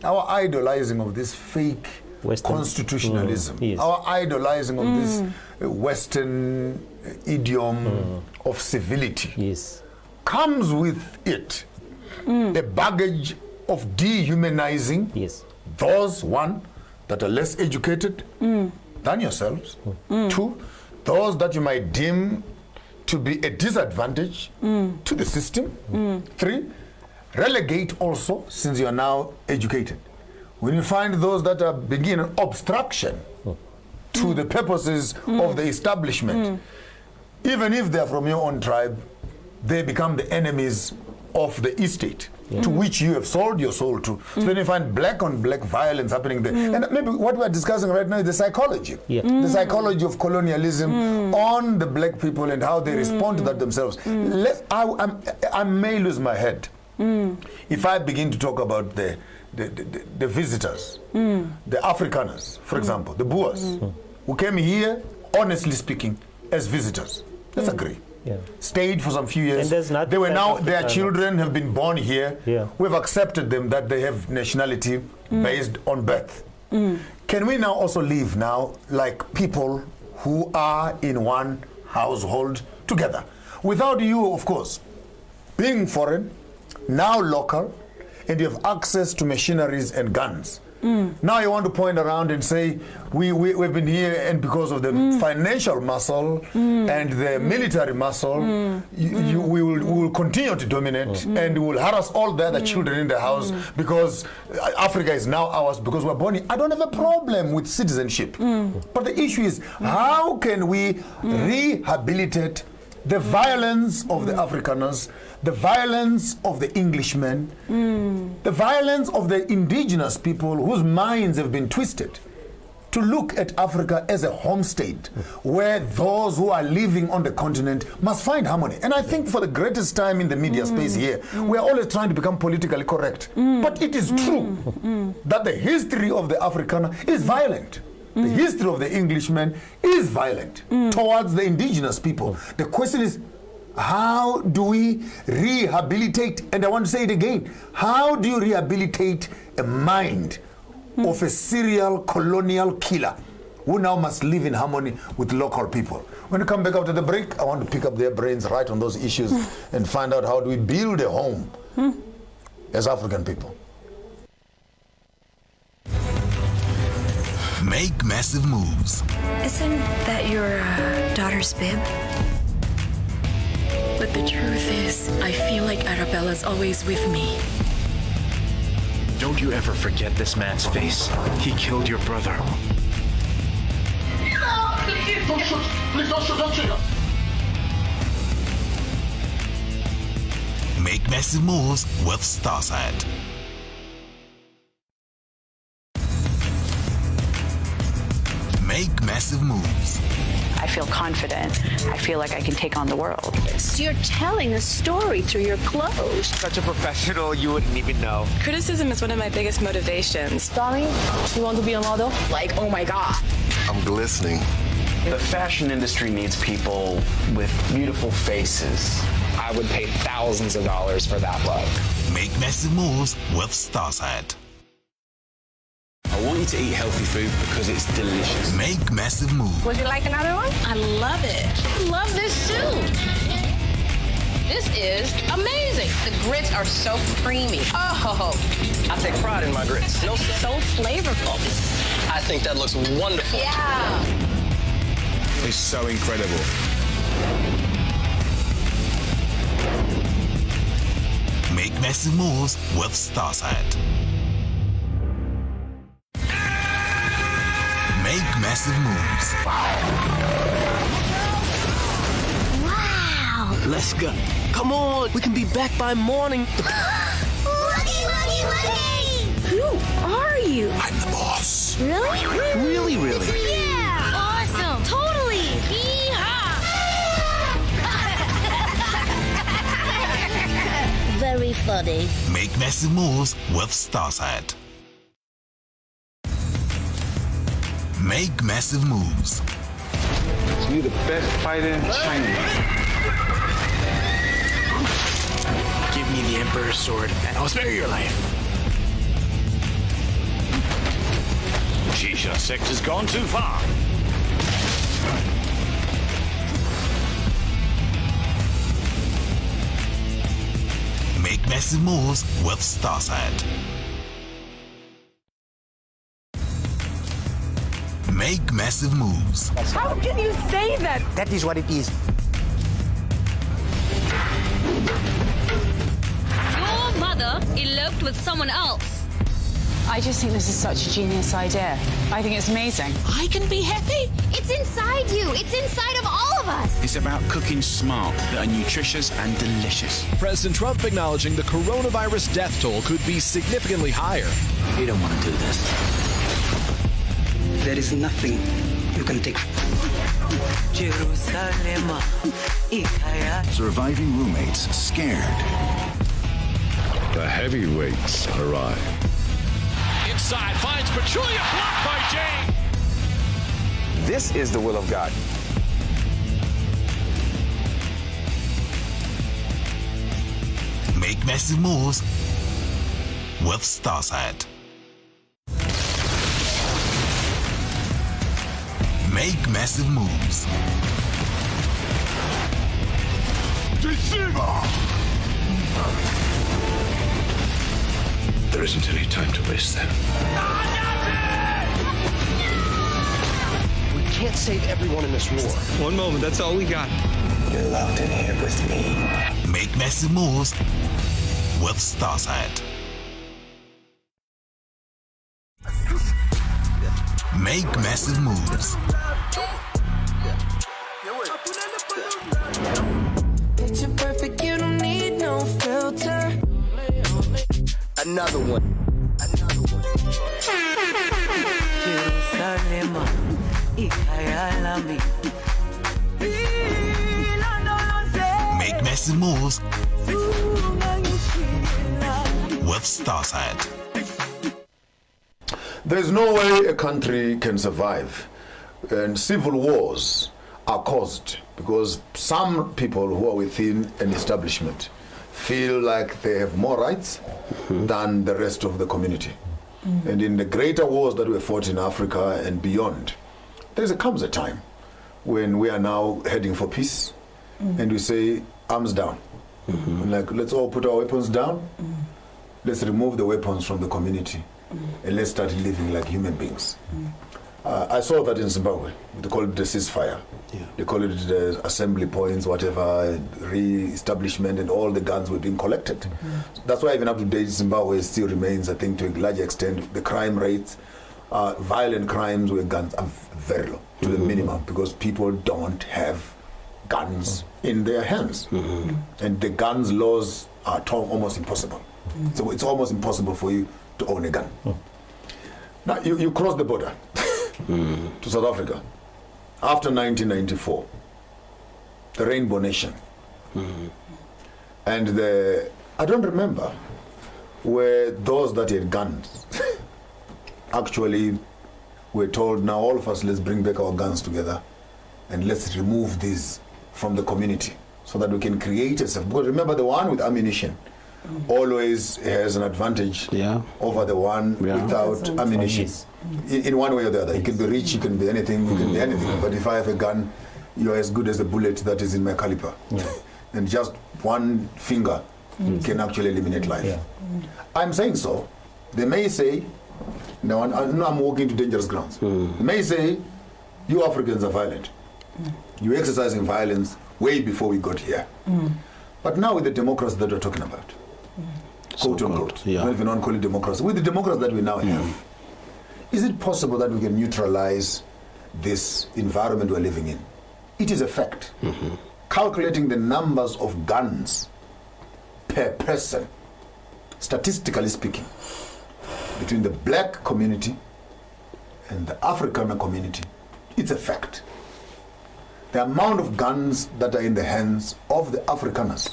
our idolizing of this fake Western constitutionalism, our idolizing of this Western idiom of civility, comes with it a baggage of dehumanizing those, one, that are less educated than yourselves, two, those that you might deem to be a disadvantage to the system, three, relegate also, since you are now educated. When you find those that are being an obstruction to the purposes of the establishment, even if they are from your own tribe, they become the enemies of the estate to which you have sold your soul to. So then you find black on black violence happening there. And maybe what we're discussing right now is the psychology. The psychology of colonialism on the black people and how they respond to that themselves. I may lose my head if I begin to talk about the visitors, the Afrikaners, for example, the Boers, who came here, honestly speaking, as visitors. Let's agree. Stayed for some few years. They were now, their children have been born here. We've accepted them that they have nationality based on birth. Can we now also live now like people who are in one household together? Without you, of course, being foreign, now local, and you have access to machineries and guns. Now you want to point around and say, we've been here, and because of the financial muscle and the military muscle, we will continue to dominate and we will harass all the other children in the house because Africa is now ours because we're born here. I don't have a problem with citizenship. But the issue is, how can we rehabilitate the violence of the Afrikaners, the violence of the Englishmen, the violence of the indigenous people whose minds have been twisted to look at Africa as a home state where those who are living on the continent must find harmony. And I think for the greatest time in the media space here, we are always trying to become politically correct. But it is true that the history of the Afrikaner is violent. The history of the Englishman is violent towards the indigenous people. The question is, how do we rehabilitate? And I want to say it again. How do you rehabilitate a mind of a serial colonial killer who now must live in harmony with local people? When we come back after the break, I want to pick up their brains right on those issues and find out how do we build a home as African people.
Make massive moves.
Isn't that your daughter's bib?
But the truth is, I feel like Arabella's always with me.
Don't you ever forget this man's face. He killed your brother.
Don't shoot! Please don't shoot! Don't shoot!
Make massive moves with Starside. Make massive moves.
I feel confident. I feel like I can take on the world.
You're telling a story through your clothes.
Such a professional, you wouldn't even know.
Criticism is one of my biggest motivations.
Darling, you want to be a model?
Like, oh my God.
I'm glistening.
The fashion industry needs people with beautiful faces. I would pay thousands of dollars for that look.
Make massive moves with Starside.
I want you to eat healthy food because it's delicious.
Make massive moves.
Would you like another one?
I love it.
I love this too. This is amazing. The grits are so creamy. Oh,
I take pride in my grits.
so flavorful.
I think that looks wonderful.
Yeah.
It's so incredible.
Make massive moves with Starside. Make massive moves.
Wow! Let's go. Come on, we can be back by morning.
Look! Who are you?
I'm the boss.
Really?
Really?
Yeah! Awesome! Totally! Very funny.
Make massive moves with Starside. Make massive moves.
You're the best fighter in China.
Give me the Emperor's sword, and I'll spare your life.
Shisha sector's gone too far.
Make massive moves with Starside. Make massive moves.
How can you say that?
That is what it is.
Your mother eloped with someone else.
I just think this is such a genius idea. I think it's amazing.
I can be happy. It's inside you. It's inside of all of us.
It's about cooking smart that are nutritious and delicious.
President Trump acknowledging the coronavirus death toll could be significantly higher.
You don't want to do this. There is nothing you can take.
Surviving roommates scared. The heavyweights arrive.
Inside, finds Pachulia, blocked by Jane.
This is the will of God.
Make massive moves with Starside. Make massive moves.
Deceiver! There isn't any time to waste then.
We can't save everyone in this war.
One moment, that's all we got.
You're locked in here with me.
Make massive moves with Starside. Make massive moves.
Picture perfect, you don't need no filter.
Another one.
Make massive moves with Starside.
There's no way a country can survive, and civil wars are caused because some people who are within an establishment feel like they have more rights than the rest of the community. And in the greater wars that were fought in Africa and beyond, comes a time when we are now heading for peace, and we say, arms down. Like, let's all put our weapons down. Let's remove the weapons from the community. And let's start living like human beings. I saw that in Zimbabwe. They call it the ceasefire. They call it assembly points, whatever, re-establishment, and all the guns were being collected. That's why even up to date, Zimbabwe still remains, I think, to a large extent, the crime rates, violent crimes with guns are very low, to the minimum, because people don't have guns in their hands. And the guns laws are almost impossible. So it's almost impossible for you to own a gun. Now, you cross the border to South Africa. After 1994, the Rainbow Nation. And I don't remember where those that had guns actually were told, now all of us, let's bring back our guns together and let's remove these from the community so that we can create a self. Because remember, the one with ammunition always has an advantage over the one without ammunition. In one way or the other. You can be rich, you can be anything, you can be anything. But if I have a gun, you're as good as the bullet that is in my caliber. And just one finger can actually eliminate life. I'm saying so. They may say, no, I'm walking to dangerous grounds. They may say, you Africans are violent. You're exercising violence way before we got here. But now with the democracy that we're talking about, quote unquote, not even call it democracy, with the democracy that we now have, is it possible that we can neutralize this environment we're living in? It is a fact. Calculating the numbers of guns per person, statistically speaking, between the black community and the Afrikaner community, it's a fact. The amount of guns that are in the hands of the Afrikaners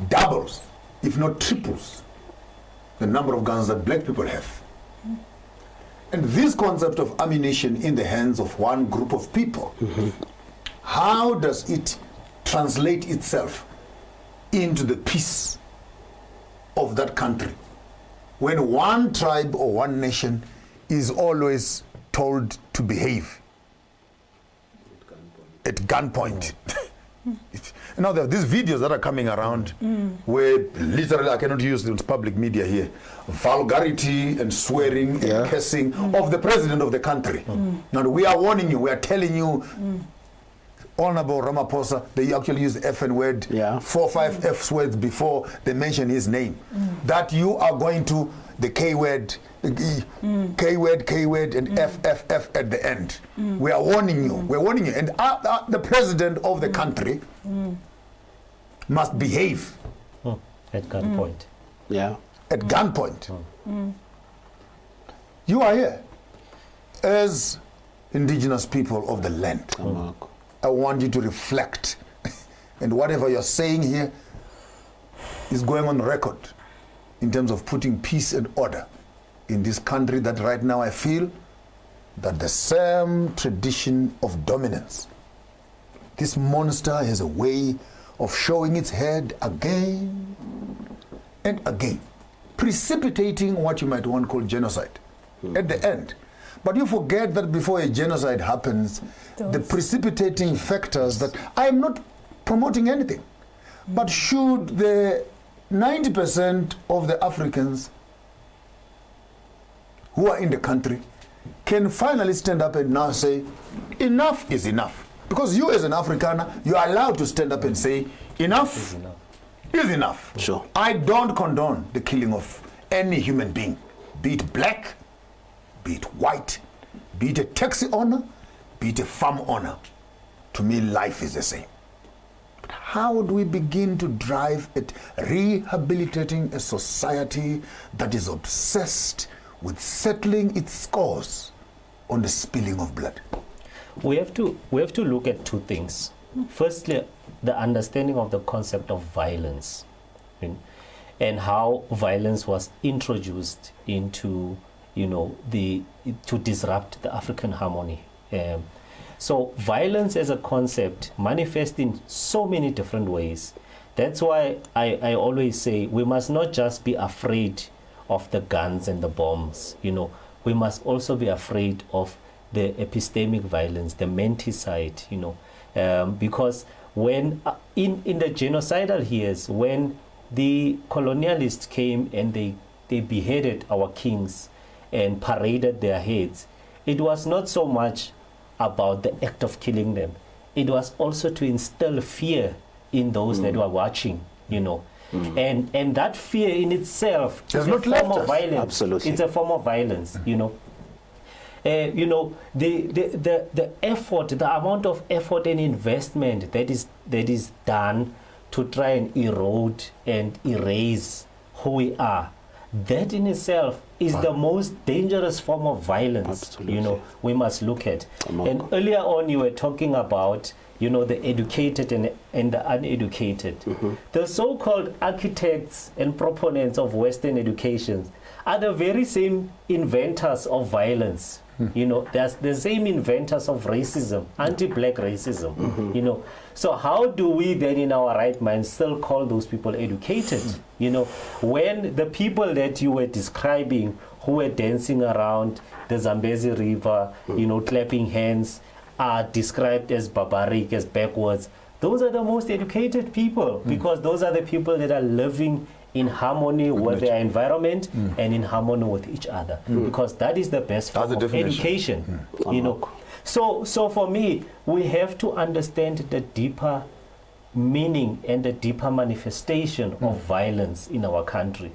doubles, if not triples, the number of guns that black people have. And this concept of ammunition in the hands of one group of people, how does it translate itself into the peace of that country when one tribe or one nation is always told to behave at gunpoint? Now there are these videos that are coming around where literally, I cannot use the public media here, vulgarity and swearing and cursing of the president of the country. Now we are warning you, we are telling you, Honorable Ramaphosa, they actually use the F-N word, 4 or 5 F words before they mention his name, that you are going to the K word, K word, and F at the end. We are warning you. We're warning you. And the president of the country must behave.
At gunpoint.
At gunpoint. You are here as indigenous people of the land. I want you to reflect. And whatever you're saying here is going on record in terms of putting peace and order in this country that right now I feel that the same tradition of dominance, this monster has a way of showing its head again and again, precipitating what you might want to call genocide at the end. But you forget that before a genocide happens, the precipitating factors that I am not promoting anything, but should the 90% of the Africans who are in the country can finally stand up and now say, enough is enough. Because you as an Afrikaner, you are allowed to stand up and say, enough is enough.
Sure.
I don't condone the killing of any human being, be it black, be it white, be it a taxi owner, be it a farm owner. To me, life is the same. But how do we begin to drive at rehabilitating a society that is obsessed with settling its scores on the spilling of blood?
We have to look at two things. Firstly, the understanding of the concept of violence, and how violence was introduced into, to disrupt the African harmony. So violence as a concept manifests in so many different ways. That's why I always say we must not just be afraid of the guns and the bombs. We must also be afraid of the epistemic violence, the menticide, because when in the genocidal years, when the colonialists came and they beheaded our kings and paraded their heads, it was not so much about the act of killing them. It was also to instill fear in those that were watching, you know. And that fear in itself is a form of violence.
Absolutely.
It's a form of violence, you know. You know, the effort, the amount of effort and investment that is done to try and erode and erase who we are, that in itself is the most dangerous form of violence.
Absolutely.
You know, we must look at. And earlier on you were talking about, you know, the educated and the uneducated. The so-called architects and proponents of Western education are the very same inventors of violence. You know, there's the same inventors of racism, anti-black racism, you know. So how do we then in our right mind still call those people educated? You know, when the people that you were describing who were dancing around the Zambezi River, you know, clapping hands, are described as barbaric, as backwards, those are the most educated people, because those are the people that are living in harmony with their environment and in harmony with each other, because that is the best form of education. You know, so for me, we have to understand the deeper meaning and the deeper manifestation of violence in our country.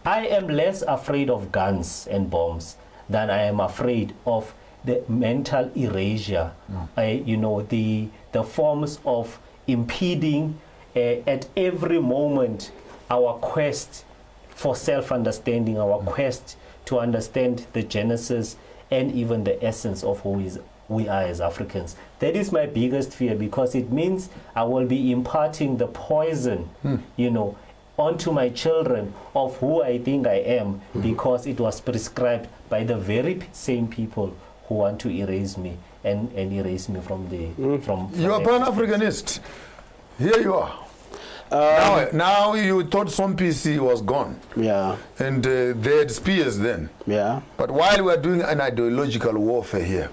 I am less afraid of guns and bombs than I am afraid of the mental erasure, you know, the forms of impeding at every moment our quest for self-understanding, our quest to understand the genesis and even the essence of who we are as Africans. That is my biggest fear, because it means I will be imparting the poison, you know, onto my children of who I think I am, because it was prescribed by the very same people who want to erase me and erase me from the from
you are Pan-Africanist. Here you are. Now you thought some PC was gone.
Yeah.
And they had spears then.
Yeah.
But while we are doing an ideological warfare here,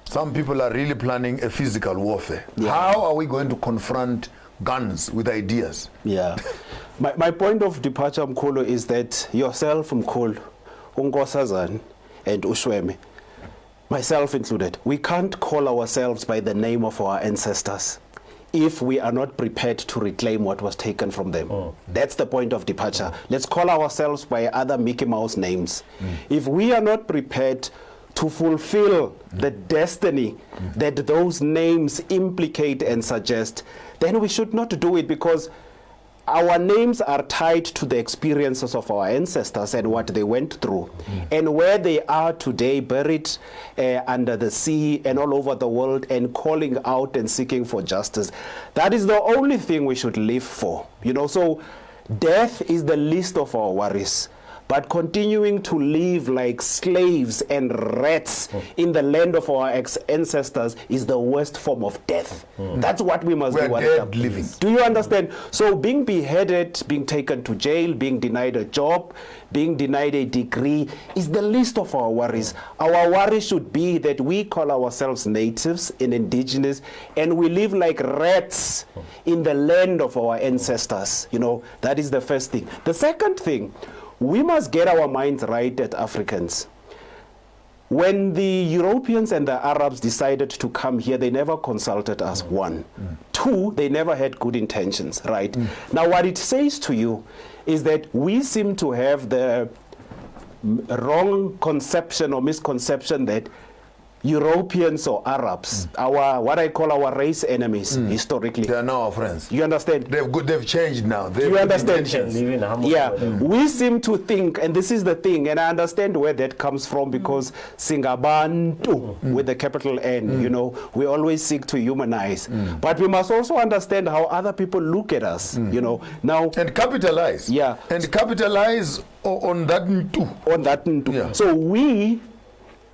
some people are really planning a physical warfare. Yeah. How are we going to confront guns with ideas?
Yeah. my point of departure, Mkhulu, is that yourself, Mkhulu, Unkosazana, and Ushweme, myself included, we can't call ourselves by the name of our ancestors if we are not prepared to reclaim what was taken from them. That's the point of departure. Let's call ourselves by other Mickey Mouse names. If we are not prepared to fulfill the destiny that those names implicate and suggest, then we should not do it, because our names are tied to the experiences of our ancestors and what they went through. And where they are today, buried under the sea and all over the world, and calling out and seeking for justice. That is the only thing we should live for. You know, so death is the least of our worries. But continuing to live like slaves and rats in the land of our ancestors is the worst form of death. That's what we must do.
We're dead living.
Do you understand? So being beheaded, being taken to jail, being denied a job, being denied a degree is the least of our worries. Our worry should be that we call ourselves natives and indigenous, and we live like rats in the land of our ancestors. You know, that is the first thing. The second thing, we must get our minds right as Africans. When the Europeans and the Arabs decided to come here, they never consulted us, one. Two, they never had good intentions, right? Now, what it says to you is that we seem to have the wrong conception or misconception that Europeans or Arabs, our what I call our race enemies historically.
They are now our friends.
You understand?
They've changed now.
You understand? Yeah.
Yeah.
We seem to think, and this is the thing, and I understand where that comes from, because Singabantu with the capital N, you know, we always seek to humanize. But we must also understand how other people look at us, you know. Now
and capitalize.
Yeah.
And capitalize on that too.
On that too. Yeah. So we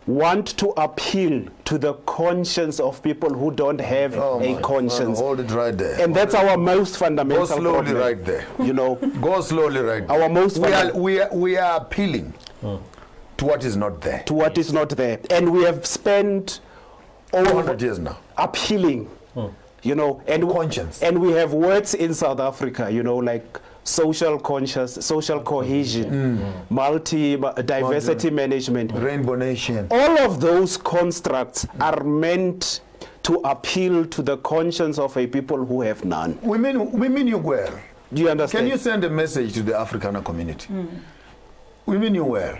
want to appeal to the conscience of people who don't have a conscience.
Hold it right there.
And that's our most fundamental
Go slowly
problem.
right there.
You know,
go slowly right there.
Our most
we are appealing to what is not there.
To what is not there. And we have spent over
100 years now
appealing. You know, and
conscience.
And we have words in South Africa, you know, like social conscious, social cohesion, diversity management,
Rainbow Nation.
All of those constructs are meant to appeal to the conscience of a people who have none.
We mean you well.
Do you understand?
Can you send a message to the Afrikaner community? We mean you well.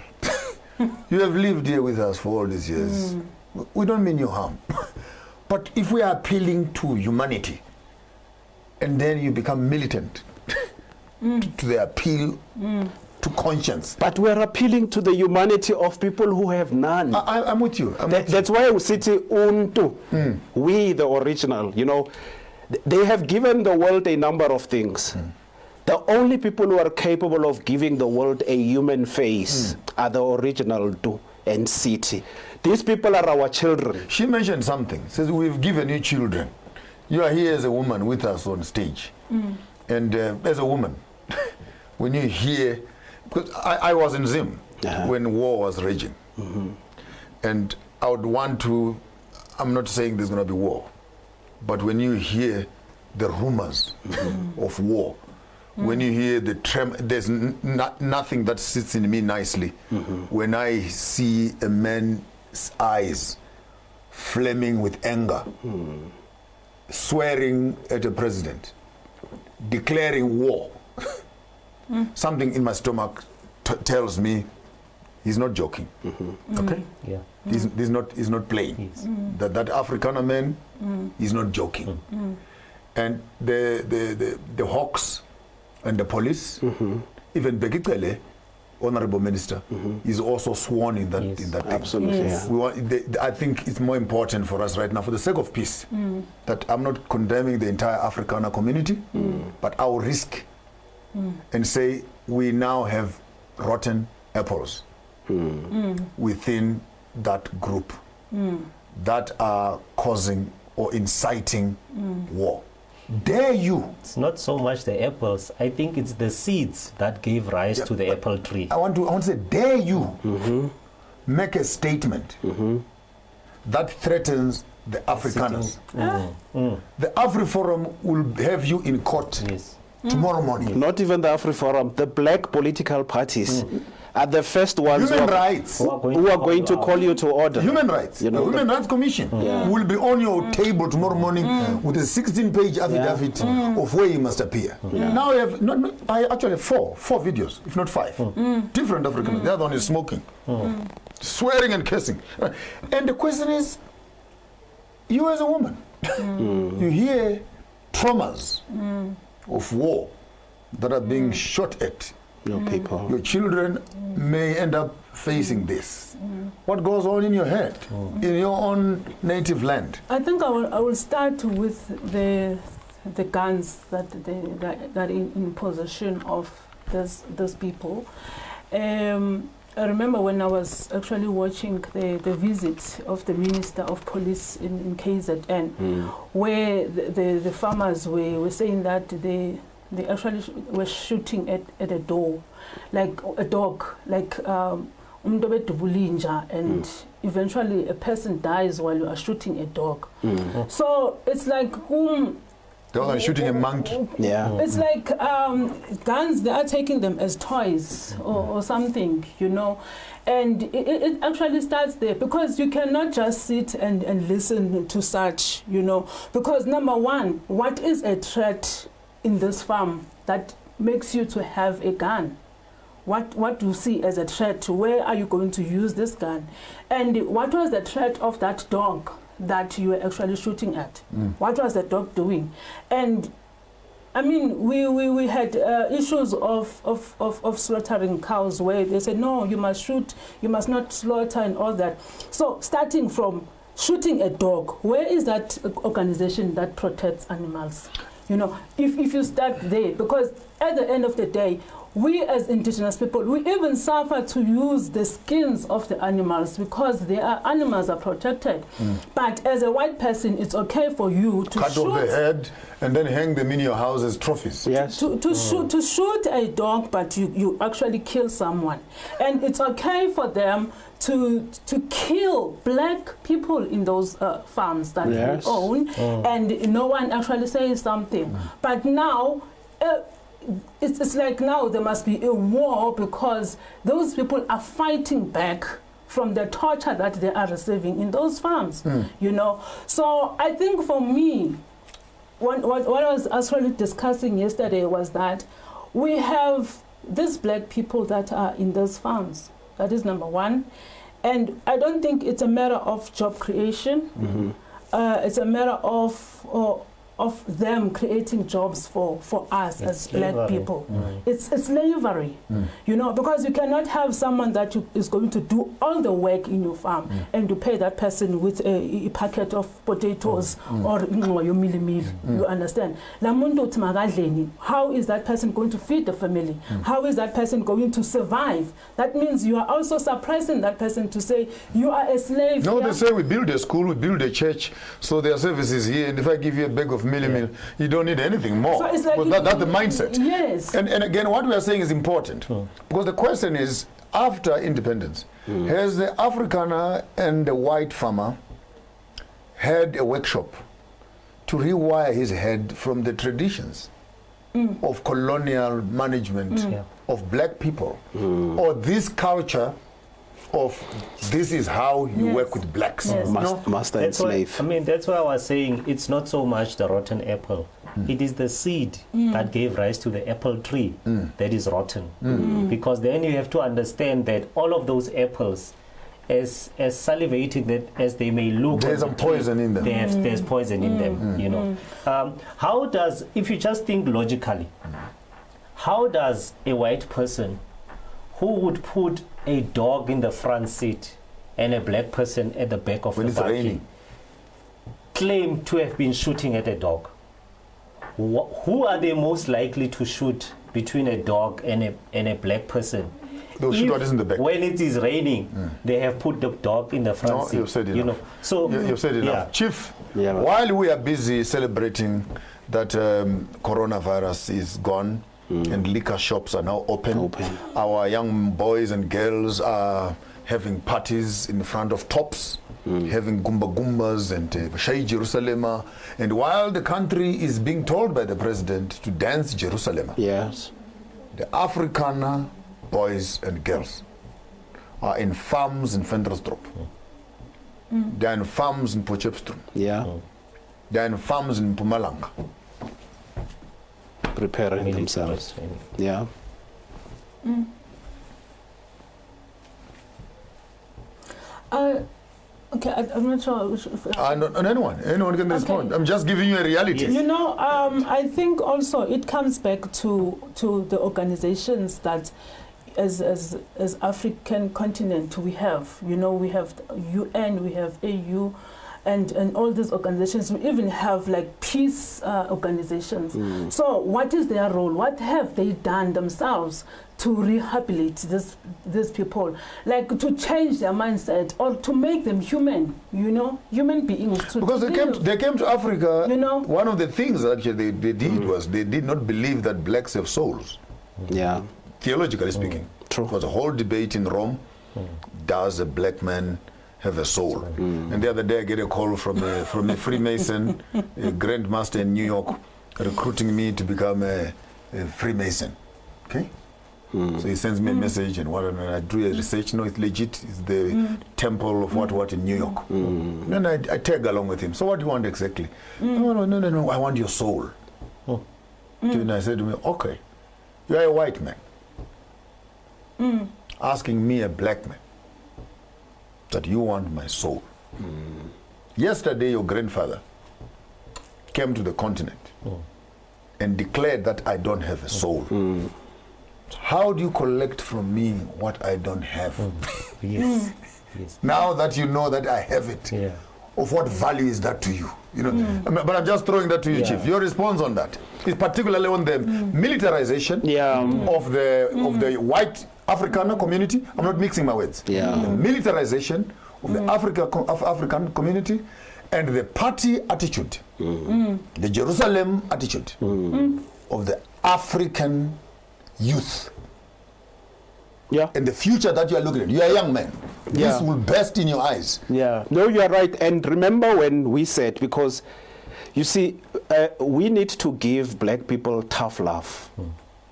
You have lived here with us for all these years. We don't mean you harm. But if we are appealing to humanity, and then you become militant to the appeal to conscience.
But we're appealing to the humanity of people who have none.
I'm with you.
That's why City Untu, we the original, you know, they have given the world a number of things. The only people who are capable of giving the world a human face are the original Tu and City. These people are our children.
She mentioned something. Says we've given you children. You are here as a woman with us on stage. And as a woman, when you hear, because I was in Zim when war was raging. And I would want to, I'm not saying there's going to be war, but when you hear the rumors of war, when you hear the there's nothing that sits in me nicely when I see a man's eyes flaming with anger, swearing at a president, declaring war. Something in my stomach tells me he's not joking. Okay?
Yeah.
He's not playing. That Afrikaner man is not joking. And the hawks and the police, even Begitele, Honorable Minister, is also sworn in that thing.
Absolutely.
Yes. I think it's more important for us right now, for the sake of peace, that I'm not condemning the entire Afrikaner community, but I will risk and say we now have rotten apples within that group that are causing or inciting war. Dare you?
It's not so much the apples. I think it's the seeds that gave rise to the apple tree.
I want to say, dare you make a statement that threatens the Afrikaners? The AfriForum will have you in court tomorrow morning.
Not even the AfriForum, the black political parties are the first ones
who
are going to call you to order.
Human rights. You know, the Human Rights Commission will be on your table tomorrow morning with a 16-page affidavit of where you must appear. Now we have actually four videos, if not 5. Different Africans. The other one is smoking, swearing and cursing. And the question is, you as a woman, you hear traumas of war that are being shot at
your people.
Your children may end up facing this. What goes on in your head, in your own native land?
I think I will start with the guns that are in possession of those people. I remember when I was actually watching the visit of the Minister of Police in KZN, where the farmers were saying that they actually were shooting at a door, like a dog, like and eventually a person dies while you are shooting a dog. So it's like
they're like shooting a monkey.
It's like guns, they are taking them as toys or something, you know. And it actually starts there, because you cannot just sit and listen to such, you know. Because number one, what is a threat in this farm that makes you to have a gun? What do you see as a threat? Where are you going to use this gun? And what was the threat of that dog that you were actually shooting at? What was the dog doing? And I mean, we had issues of slaughtering cows, where they said, no, you must shoot, you must not slaughter and all that. So starting from shooting a dog, where is that organization that protects animals? You know, if you start there, because at the end of the day, we as indigenous people, we even suffer to use the skins of the animals, because animals are protected. But as a white person, it's okay for you to
cut
shoot
off the head and then hang them in your house as trophies.
Yes.
To shoot a dog, but you actually kill someone. And it's okay for them to kill black people in those farms that we own, and no one actually says something. But now, it's like now there must be a war because those people are fighting back from the torture that they are receiving in those farms, you know. So I think for me, what I was actually discussing yesterday was that we have these black people that are in those farms. That is number one. And I don't think it's a matter of job creation. It's a matter of them creating jobs for us as black people. It's slavery, you know, because you cannot have someone that is going to do all the work in your farm and to pay that person with a packet of potatoes or your meal. You understand? How is that person going to feed the family? How is that person going to survive? That means you are also suppressing that person to say you are a slave.
No, they say we build a school, we build a church, so there are services here, and if I give you a bag of meal, you don't need anything more.
So it's like
that's the mindset.
Yes.
And again, what we are saying is important. Because the question is, after independence, has the Afrikaner and the white farmer had a workshop to rewire his head from the traditions of colonial management of black people, or this culture of this is how you work with blacks?
Master and slave.
I mean, that's why I was saying it's not so much the rotten apple. It is the seed that gave rise to the apple tree that is rotten. Because then you have to understand that all of those apples, as salivating that as they may look,
there's some poison in them.
There's poison in them, you know. How does, if you just think logically, how does a white person who would put a dog in the front seat and a black person at the back of the buggy claim to have been shooting at a dog? Who are they most likely to shoot between a dog and a black person?
They'll shoot what is in the back.
When it is raining, they have put the dog in the front seat.
You've said enough.
You know, so
you've said enough. Chief, while we are busy celebrating that coronavirus is gone, and liquor shops are now open. Our young boys and girls are having parties in front of tops, having gumbas and Shai Jerusalem. And while the country is being told by the president to dance Jerusalem, the Afrikaner boys and girls are in farms in Ventersdorp. They're in farms in Potchefstroom. They're in farms in Mpumalanga.
Preparing themselves.
Okay, I'm not sure.
Anyone can respond. I'm just giving you a reality.
You know, I think also it comes back to the organizations that as African continent we have. You know, we have UN, we have AU, and all these organizations. We even have like peace organizations. So what is their role? What have they done themselves to rehabilitate these people, like to change their mindset or to make them human, you know, human beings?
Because they came to Africa, you know. One of the things actually they did was they did not believe that blacks have souls. Theologically speaking. True. There was a whole debate in Rome. Does a black man have a soul? And the other day I get a call from a Freemason, a Grandmaster in New York, recruiting me to become a Freemason. Okay? So he sends me a message and I do a research. No, it's legit. It's the temple of what in New York. Then I tag along with him. So what do you want exactly? No, I want your soul. And I said to him, okay, you are a white man asking me, a black man, that you want my soul. Yesterday your grandfather came to the continent and declared that I don't have a soul. How do you collect from me what I don't have?
Yes.
Now that you know that I have it, of what value is that to you? You know, but I'm just throwing that to you, Chief. Your response on that is particularly on the militarization of the white Afrikaner community. I'm not mixing my words. The militarization of the African community and the party attitude, the Jerusalem attitude of the African youth. And the future that you are looking at. You are a young man. This will burst in your eyes.
No, you are right. And remember when we said, because you see, we need to give black people tough love.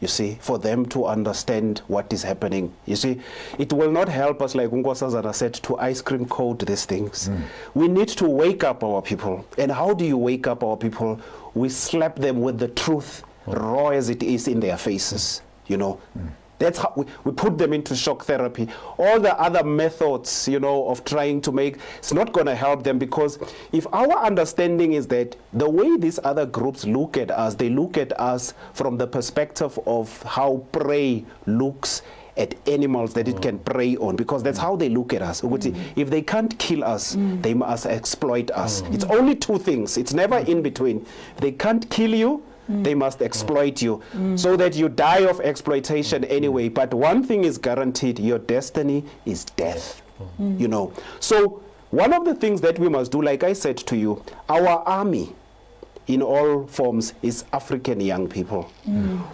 you see, for them to understand what is happening. You see, it will not help us, like Nkosazana said, to ice cream coat these things. We need to wake up our people. And how do you wake up our people? We slap them with the truth, raw as it is, in their faces, you know. That's how we put them into shock therapy. All the other methods, you know, of trying to make, it's not going to help them, because if our understanding is that the way these other groups look at us, they look at us from the perspective of how prey looks at animals that it can prey on, because that's how they look at us. If they can't kill us, they must exploit us. It's only two things. It's never in between. If they can't kill you, they must exploit you so that you die of exploitation anyway. But one thing is guaranteed, your destiny is death, you know. So one of the things that we must do, like I said to you, our army in all forms is African young people.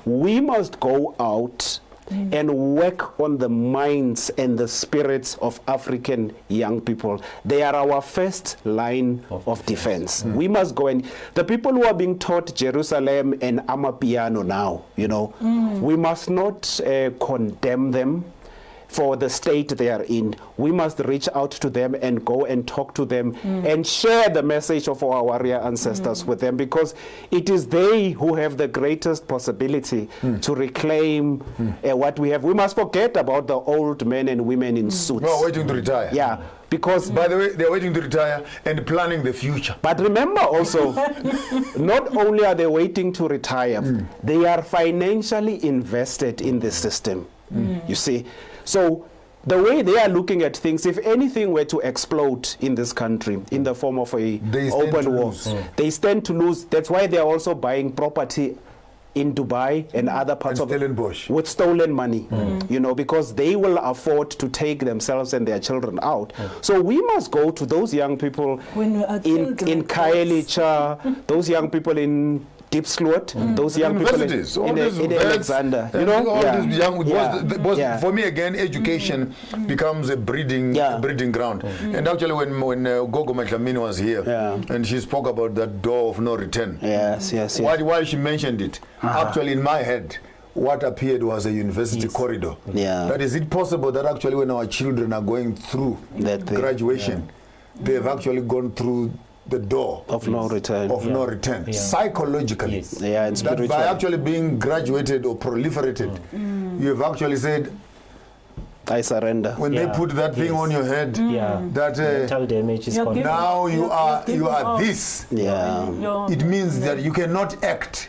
We must go out and work on the minds and the spirits of African young people. They are our first line of defense. We must go, and the people who are being taught Jerusalem and Amapiano now, you know, we must not condemn them for the state they are in. We must reach out to them and go and talk to them and share the message of our warrior ancestors with them, because it is they who have the greatest possibility to reclaim what we have. We must forget about the old men and women in suits.
No, waiting to retire.
Yeah. Because,
by the way, they're waiting to retire and planning the future.
But remember also, not only are they waiting to retire, they are financially invested in the system. You see? So the way they are looking at things, if anything were to explode in this country in the form of a open war, they stand to lose. That's why they are also buying property in Dubai and other parts of
Stellenbosch
with stolen money, you know, because they will afford to take themselves and their children out. So we must go to those young people in Khayelitsha, those young people in Diepsloot, those young people in Alexander, you know,
all these young, for me again, education becomes a breeding ground. And actually, when Gogo Dhlamini was here, and she spoke about that door of no return. While she mentioned it, actually in my head, what appeared was a university corridor. But is it possible that actually when our children are going through that graduation, they've actually gone through the door
of no return,
no return, psychologically,
and
that by actually being graduated or proliferated, you have actually said,
I surrender.
When they put that thing on your head, that
mental damage is gone.
Now you are this. It means that you cannot act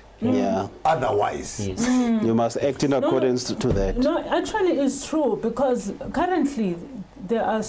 otherwise.
You must act in accordance to that.
No, actually it's true, because currently there are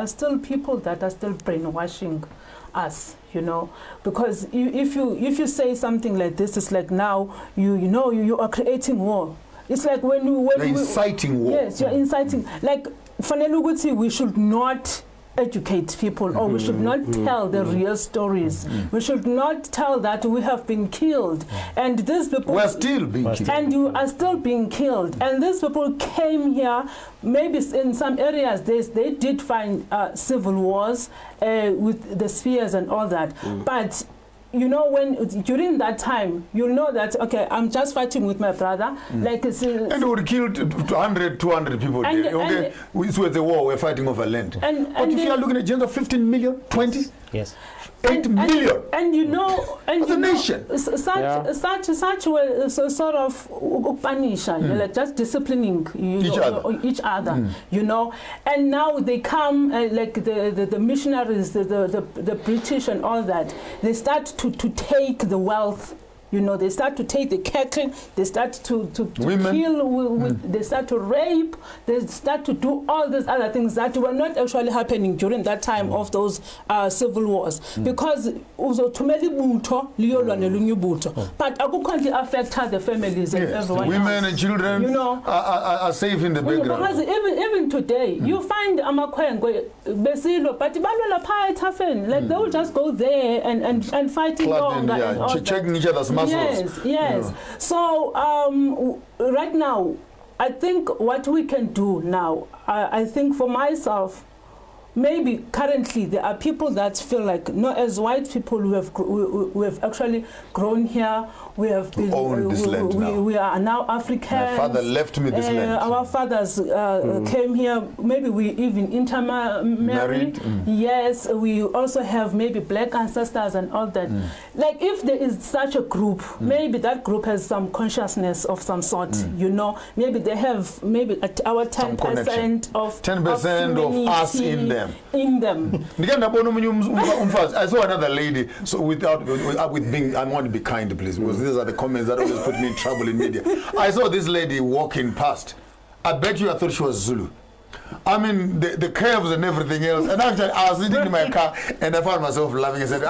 still people that are still brainwashing us, you know, because if you say something like this, it's like now you are creating war. It's like when you're
inciting war.
Yes, you're inciting. Like Faneluguti, we should not educate people, or we should not tell the real stories. We should not tell that we have been killed, and these people
we're still being killed,
and you are still being killed. And these people came here. Maybe in some areas they did find civil wars with the spears and all that, but you know, when during that time, you know that, okay, I'm just fighting with my brother. Like it's,
and we killed 200 people. Okay, it was a war. We're fighting over land. But if you are looking at gender, 15 million, 20, 8 million,
and you know, and
as a nation,
such were sort of punish, like just disciplining each other, you know. And now they come like the missionaries, the British and all that. They start to take the wealth. You know, they start to take the cattle, they start to kill, they start to rape, they start to do all these other things that were not actually happening during that time of those civil wars. Because but couldn't affect the families and everyone
women and children, you know, are safe in the background.
Because even today, you find Amakwengwe, Besilo, but like they will just go there and fight longer and all
checking each other's muscles.
Yes. Yeah. So right now, I think what we can do now, I think for myself, maybe currently there are people that feel like, no, as white people who have actually grown here, we have been,
own this land now.
We are now Africans.
My father left me this land.
Our fathers came here, maybe we even intermarried. Yes, we also have maybe black ancestors and all that. Like if there is such a group, maybe that group has some consciousness of some sort, you know, maybe they have maybe our 10% of
10% of us in them. I saw another lady, so with being, I want to be kind, please, because these are the comments that always put me in trouble in media. I saw this lady walking past. I bet you I thought she was Zulu. I mean, the curves and everything else. And actually, I was sitting in my car and I found myself laughing and said,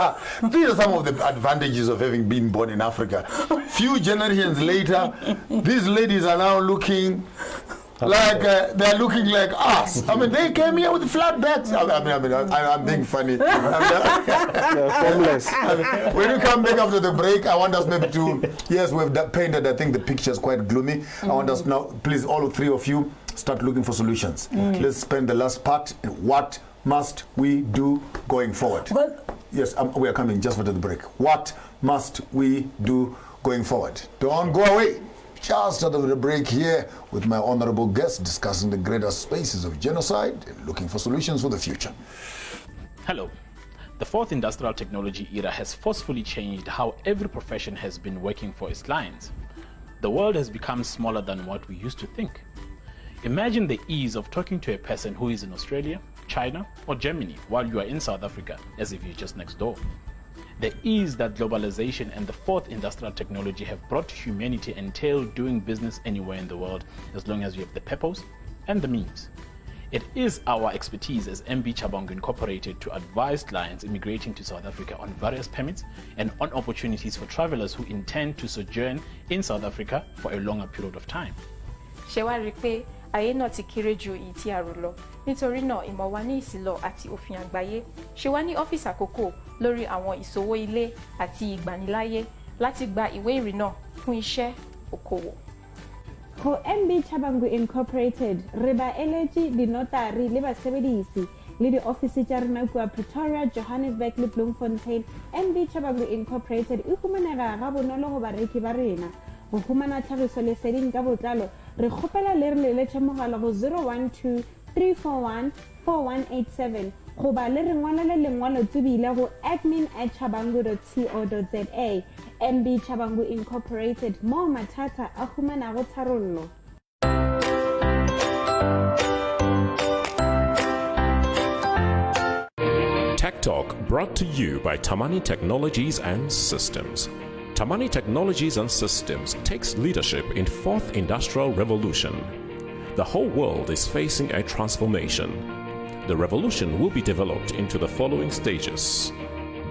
these are some of the advantages of having been born in Africa. Few generations later, these ladies are now looking like they're looking like us. I mean, they came here with flat backs. I'm being funny.
Formless.
When we come back after the break, I want us maybe to, yes, we've painted, I think the picture is quite gloomy. I want us now, please, all three of you, start looking for solutions. Let's spend the last part. What must we do going forward? Yes, we are coming just after the break. What must we do going forward? Don't go away. Just out of the break here with my honorable guest discussing the greater spaces of genocide and looking for solutions for the future.
Hello. The fourth industrial technology era has forcefully changed how every profession has been working for its clients. The world has become smaller than what we used to think. Imagine the ease of talking to a person who is in Australia, China, or Germany while you are in South Africa, as if you're just next door. The ease that globalization and the fourth industrial technology have brought to humanity entail doing business anywhere in the world as long as you have the purpose and the means. It is our expertise as MB Chabangu Incorporated to advise clients immigrating to South Africa on various permits and on opportunities for travelers who intend to sojourn in South Africa for a longer period of time.
Ayé náà ti kéré ju èyí tí a rò lọ nítorí náà ìmọ̀ wa ní ìsìlọ̀ àti òfin àgbáyé ṣe wá ní ọ́fíìsì àkókò lórí àwọn ìṣòwò ilé àti ìgbaniláyé láti gba ìwé ìrìnnà fún iṣẹ́ òkòwò.
Go MB Chabangu Incorporated reba eleji di notary le basebedisi le di office tsa rena kwa Pretoria, Johannesburg le Bloemfontein. MB Chabangu Incorporated e humanega ga bonolo go bareki ba rena. Go humana tlhagiso leseding ka botlalo re kgopela le re leletše mogala go 012 341 4187 goba le re ngwalele lengwalo tsebile go admin@chabangu.co.za. MB Chabangu Incorporated mo mathata a humanago tharollo.
Tech Talk brought to you by Tamani Technologies and Systems. Tamani Technologies and Systems takes leadership in fourth industrial revolution. The whole world is facing a transformation. The revolution will be developed into the following stages: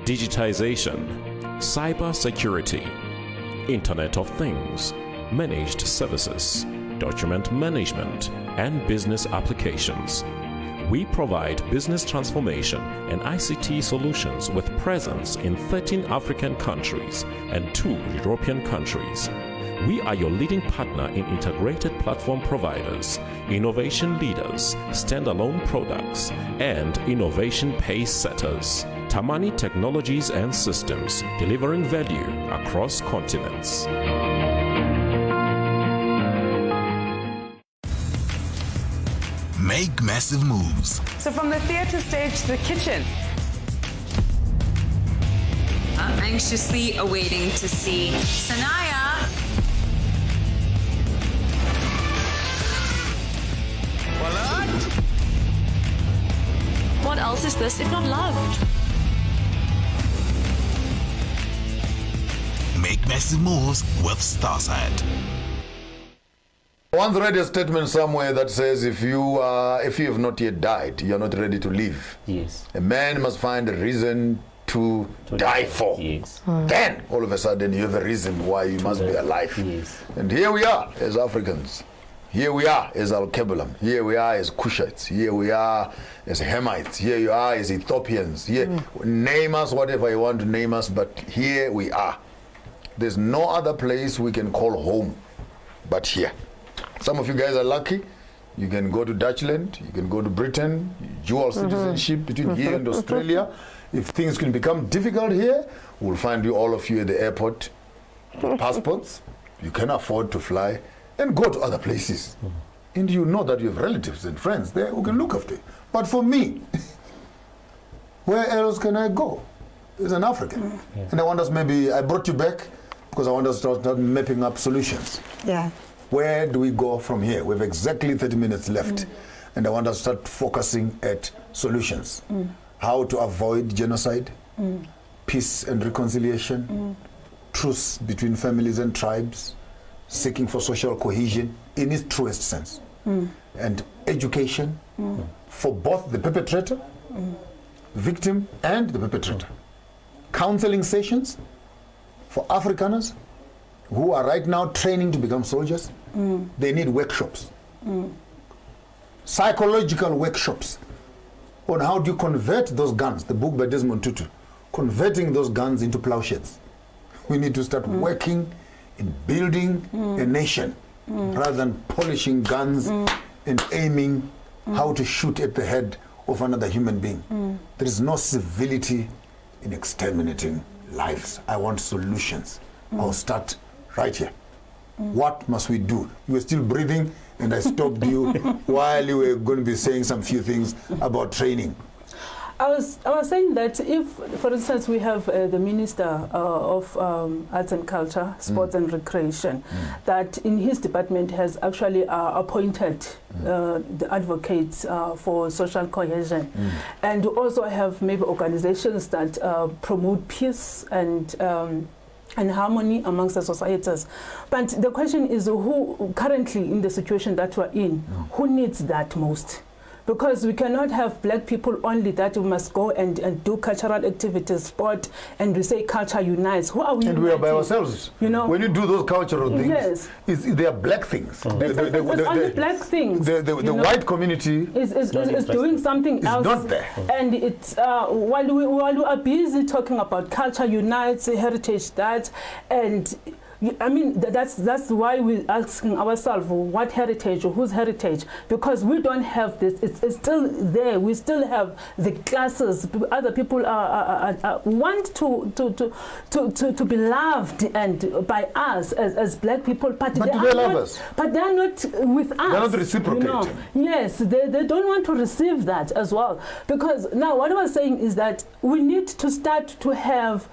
digitization, cyber security, Internet of Things, managed services, document management, and business applications. We provide business transformation and ICT solutions with presence in 13 African countries and 2 European countries. We are your leading partner in integrated platform providers, innovation leaders, standalone products, and innovation pace setters. Tamani Technologies and Systems, delivering value across continents.
Make massive moves.
So from the theater stage to the kitchen.
I'm anxiously awaiting to see Sanaya.
What else is this if not love?
Make massive moves with Starside.
I once read a statement somewhere that says if you have not yet died, you are not ready to live.
Yes.
A man must find a reason to die for.
Yes.
Then all of a sudden you have a reason why you must be alive.
Yes.
And here we are as Africans. Here we are as Al-Kebulam. Here we are as Kushites. Here we are as Hamites. Here you are as Ethiopians. Here, name us whatever you want to name us, but here we are. There's no other place we can call home but here. Some of you guys are lucky. You can go to Dutchland, you can go to Britain, dual citizenship between here and Australia. If things can become difficult here, we'll find you, all of you, at the airport passports, you can afford to fly and go to other places. And you know that you have relatives and friends there who can look after you. But for me, where else can I go as an African? And I want us I brought you back because I want us to start mapping up solutions.
Yeah.
Where do we go from here? We have exactly 30 minutes left. And I want us to start focusing at solutions. How to avoid genocide, peace and reconciliation, truce between families and tribes, seeking for social cohesion in its truest sense, and education for both the perpetrator, victim, and the perpetrator. Counseling sessions for Afrikaners who are right now training to become soldiers. They need workshops, psychological workshops on how do you convert those guns, the book by Desmond Tutu, converting those guns into plowshares. We need to start working in building a nation rather than polishing guns and aiming how to shoot at the head of another human being. There is no civility in exterminating lives. I want solutions. I'll start right here. What must we do? You were still breathing and I stopped you while you were going to be saying some few things about training.
I was saying that if, for instance, we have the Minister of Arts and Culture, Sports and Recreation, that in his department has actually appointed the advocates for social cohesion, and also have maybe organizations that promote peace and harmony amongst the societies. But the question is, who currently in the situation that we're in, who needs that most? Because we cannot have black people only that we must go and do cultural activities, sport, and we say culture unites. Who are we?
And we are by ourselves.
You know,
when you do those cultural things,
yes,
they are black things.
It's only black things.
The white community
is doing something else.
Not there.
And it's while we are busy talking about culture unites, heritage that, and I mean, that's why we're asking ourselves, what heritage or whose heritage? Because we don't have this. It's still there. We still have the classes. Other people want to be loved and by us as black people, but they love us. But they're not with us.
They're not reciprocating.
You know? Yes, they don't want to receive that as well. Because now what I was saying is that we need to start to have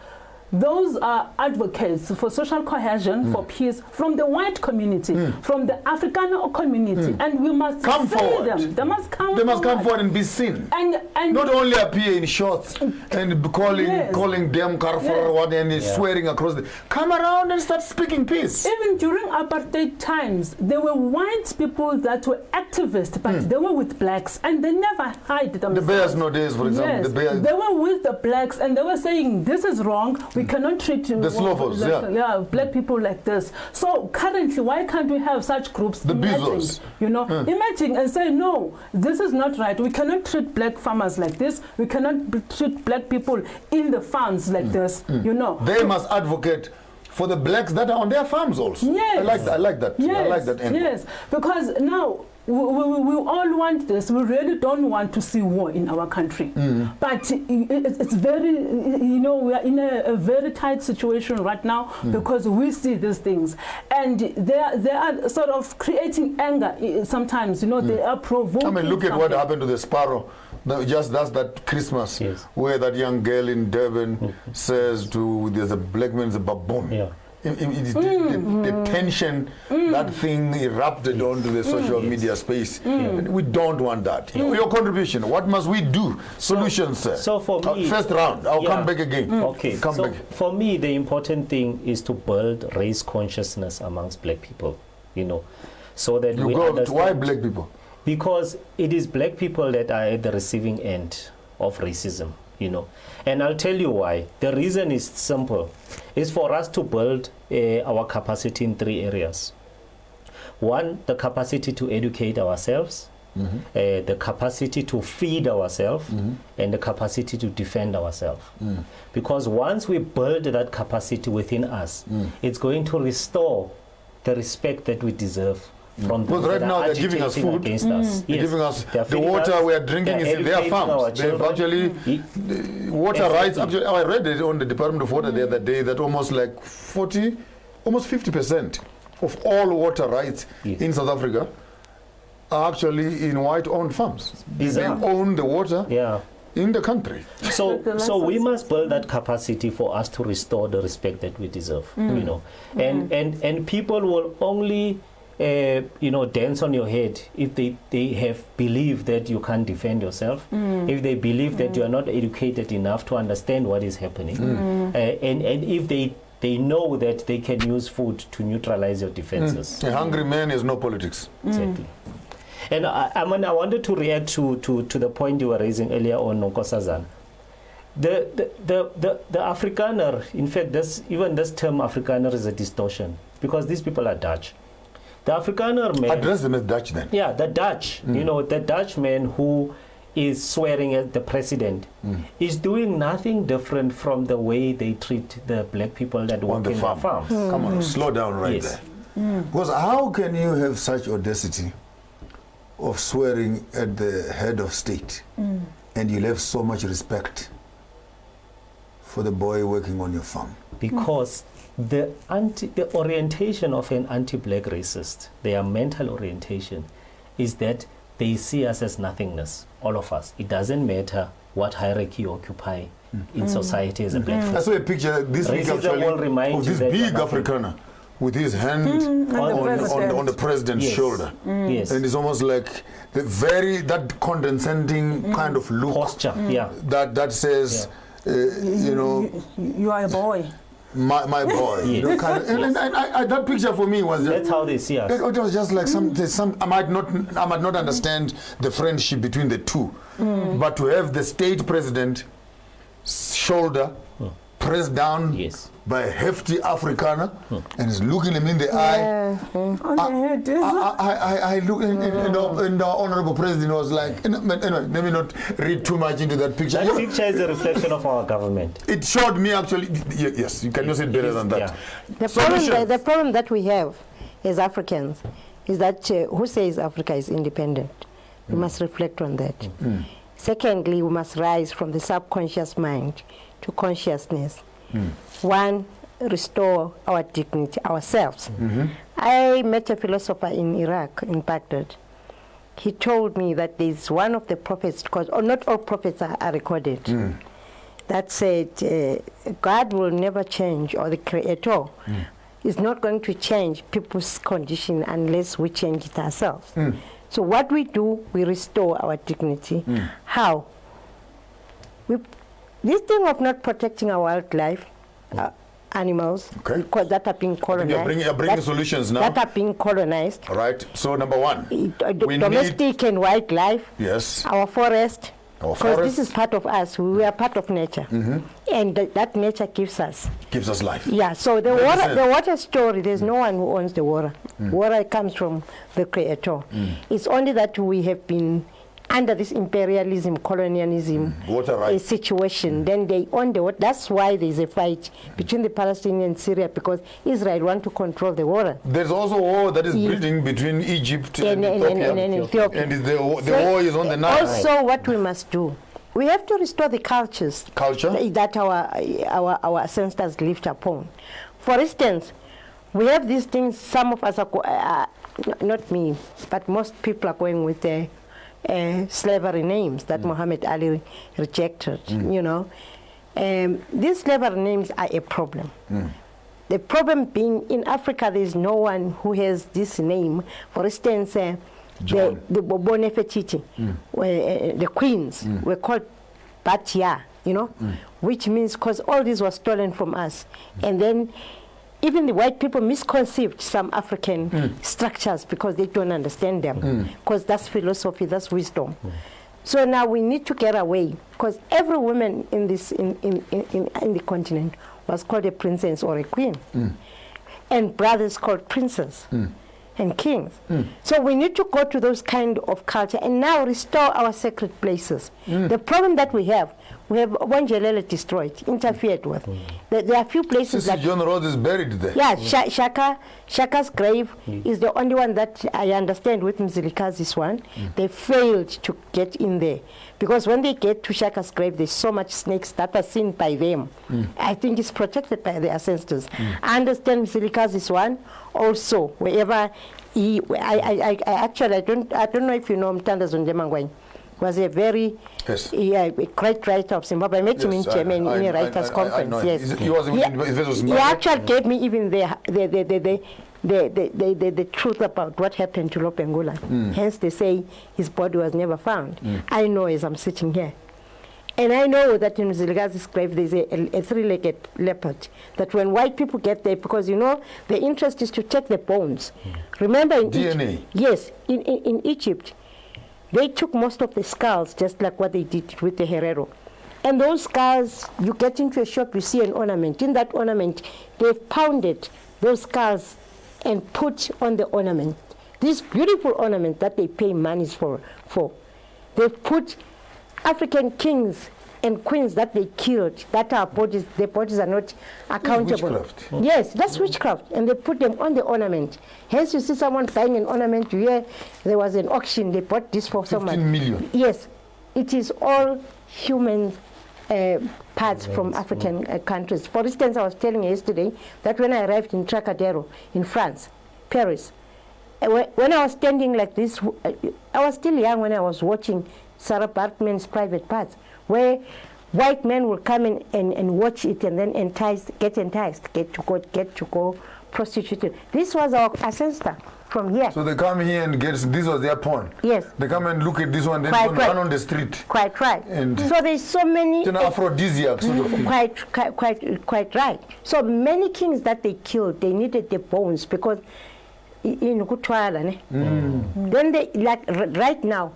those are advocates for social cohesion, for peace, from the white community, from the Afrikaner community, and we must
come forward.
Them. They must come
forward and be seen.
And
not only appear in shorts and calling them Carrefour and swearing across the. Come around and start speaking peace.
Even during apartheid times, there were white people that were activists, but they were with blacks, and they never hide themselves.
The Bears nowadays, for example, the Bears.
They were with the blacks, and they were saying this is wrong. We cannot treat
the Slovos,
black people like this. So currently, why can't we have such groups?
The Bezos,
imagine and say no, this is not right. We cannot treat black farmers like this. We cannot treat black people in the farms like this.
They must advocate for the blacks that are on their farms also.
Yes.
I like that.
Yes.
I like that angle.
Yes, because now we all want this. We really don't want to see war in our country. But it's very, we are in a very tight situation right now because we see these things. And they are sort of creating anger sometimes, they are provoking.
I mean, look at what happened to the sparrow. That's that Christmas where that young girl in Durban says there's a black man, a baboon.
Yeah.
The tension, that thing erupted onto the social media space. We don't want that. Your contribution, what must we do? Solutions, sir.
So for me,
first round, I'll come back again.
Okay, for me, the important thing is to build race consciousness amongst black people, so that we understand.
Why black people?
Because it is black people that are at the receiving end of racism, And I'll tell you why. The reason is simple. It's for us to build our capacity in 3 areas. One, the capacity to educate ourselves, the capacity to feed ourselves, and the capacity to defend ourselves. Because once we build that capacity within us, it's going to restore the respect that we deserve.
Because right now they're giving us food, they're giving us the water we are drinking is in their farms. They've actually, water rights, actually, I read it on the Department of Water the other day that almost like 40 almost 50% of all water rights in South Africa are actually in white-owned farms. They own the water in the country.
So we must build that capacity for us to restore the respect that we deserve, you know. And people will only dance on your head if they have believed that you can't defend yourself, if they believe that you are not educated enough to understand what is happening, and if they know that they can use food to neutralize your defenses.
A hungry man has no politics.
Exactly. And I wanted to react to the point you were raising earlier on, Nkosazana. The Afrikaner, in fact, even this term Afrikaner is a distortion, because these people are Dutch. The Afrikaner man...
Address them as Dutch then.
Yeah, the Dutch. You know, the Dutch man who is swearing at the president is doing nothing different from the way they treat the black people that work in their farms.
Come on, slow down right there. Because how can you have such audacity of swearing at the head of state and you'll have so much respect for the boy working on your farm?
Because the orientation of an anti-black racist, their mental orientation, is that they see us as nothingness, all of us. It doesn't matter what hierarchy you occupy in society as a black person.
I saw a picture this week actually of this big Afrikaner with his hand on the president's shoulder.
Yes.
And it's almost like that condescending kind of look
posture,
that says,
you are a boy.
My boy.
Yes.
You know, and that picture for me was
that's how they see us.
It was just like I might not understand the friendship between the two, but to have the state president shoulder pressed down by a hefty Afrikaner and is looking him in the eye. I look, and the honorable president was like, anyway, let me not read too much into that picture.
That picture is a reflection of our government.
It showed me actually, yes, you can use it better than that.
The problem that we have as Africans is that who says Africa is independent? We must reflect on that. Secondly, we must rise from the subconscious mind to consciousness. One, restore our dignity ourselves. I met a philosopher in Iraq, in Baghdad. He told me that there's one of the prophets, because not all prophets are recorded, that said God will never change, or the Creator is not going to change people's condition unless we change it ourselves. So what we do, we restore our dignity. How? This thing of not protecting our wildlife, animals, because that are being colonized.
You're bringing solutions now.
That are being colonized.
All right. So number one,
domestic and wildlife.
Yes.
Our forest. Because this is part of us. We are part of nature, and that nature gives us
life.
Yeah. So the water story. There's no one who owns the water. Water comes from the Creator. It's only that we have been under this imperialism, colonialism situation. Then they own the water. That's why there's a fight between the Palestinians and Syria, because Israel want to control the water.
There's also a war that is building between Egypt and Ethiopia. And the war is on the Nile.
Also, what we must do, we have to restore the culture that our ancestors lived upon. For instance, we have these things. Some of us are not me, but most people are going with the slavery names that Muhammad Ali rejected, you know. These slavery names are a problem. The problem being, in Africa, there is no one who has this name. For instance, the Bonefetiti, the queens, were called Batia, you know, which means, because all this was stolen from us. And then even the white people misconceived some African structures because they don't understand them, because that's philosophy, that's wisdom. So now we need to get away, because every woman in this in the continent was called a princess or a queen, and brothers called princes and kings. So we need to go to those kind of culture and now restore our sacred places. The problem that we have, We have Bonjelele destroyed, interfered with. There are a few places that...
John Rhodes is buried there.
Yeah, Shaka's grave is the only one that I understand with Mzilikazi's one. They failed to get in there. Because when they get to Shaka's grave, there's so much snakes that are seen by them. I think it's protected by the ancestors. I understand Mzilikazi's one also, wherever he... I don't know if you know Mtanda Zondemangwany. Was a very great writer of Zimbabwe. I met him in Germany in a writers' conference. Yes, he actually gave me even the truth about what happened to Lopengula. Hence, they say his body was never found. I know as I'm sitting here, and I know that in Mzilikazi's grave there's a three-legged leopard. That when white people get there, because you know the interest is to take the bones. Remember in
DNA.
Yes, in Egypt. They took most of the skulls, just like what they did with the Herero. And those skulls, you get into a shop, you see an ornament. In that ornament, they've pounded those skulls and put on the ornament. This beautiful ornament that they pay monies for. They've put African kings and queens that they killed, that our bodies, their bodies are not accountable.
Witchcraft.
Yes, that's witchcraft, and they put them on the ornament. Hence, you see someone buying an ornament. You hear there was an auction. They bought this for so much.
15 million.
Yes, it is all human parts from African countries. For instance, I was telling you yesterday that when I arrived in Trocadero in France, Paris, when I was standing like this, I was still young when I was watching Sarah Bartman's Private Parts, where white men will come in and watch it and then get to go prostituted. This was our ancestor from here.
So they come here and this was their pawn.
Yes.
They come and look at this one, then run on the street.
Quite right.
And
so there's so many...
An aphrodisiac sort of.
Quite right. So many kings that they killed, they needed the bones because in Kutwala, then they, like right now,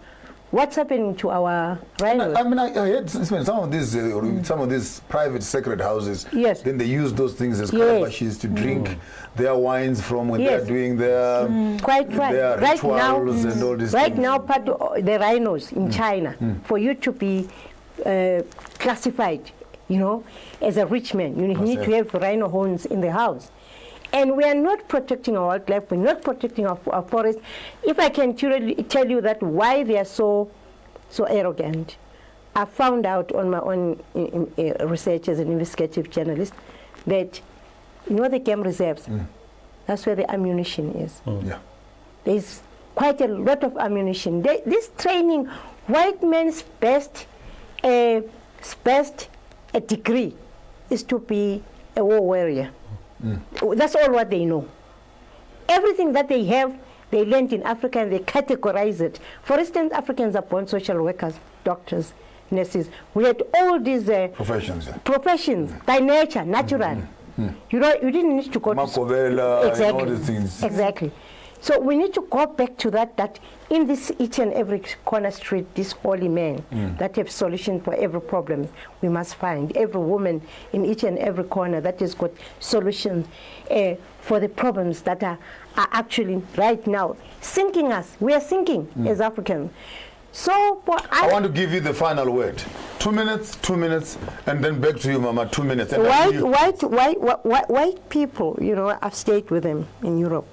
what's happening to our rhinos?
I mean, I heard some of these private sacred houses.
Yes.
Then they use those things as calabashes to drink their wines from when they're doing their
quite right.
Their rituals and all this.
Right now, part of the rhinos in China, for you to be classified, as a rich man, you need to have rhino horns in the house. And we are not protecting our wildlife, we're not protecting our forests. If I can tell you that why they are so arrogant, I found out on my own research as an investigative journalist that, the game reserves, that's where the ammunition is.
Yeah.
There's quite a lot of ammunition. This training, white men's best degree is to be a war warrior. That's all what they know. Everything that they have, they learned in Africa and they categorize it. For instance, Africans are born social workers, doctors, nurses. We had all these professions by nature, natural. You didn't need to go to school. Exactly.
And all these things.
Exactly. So we need to go back to that in this each and every corner street, these holy men that have solutions for every problem we must find. Every woman in each and every corner that has got solutions for the problems that are actually right now sinking us. We are sinking as Africans. So
I want to give you the final word. 2 minutes, and then back to you, Mama. 2 minutes. And
white people, I've stayed with them in Europe.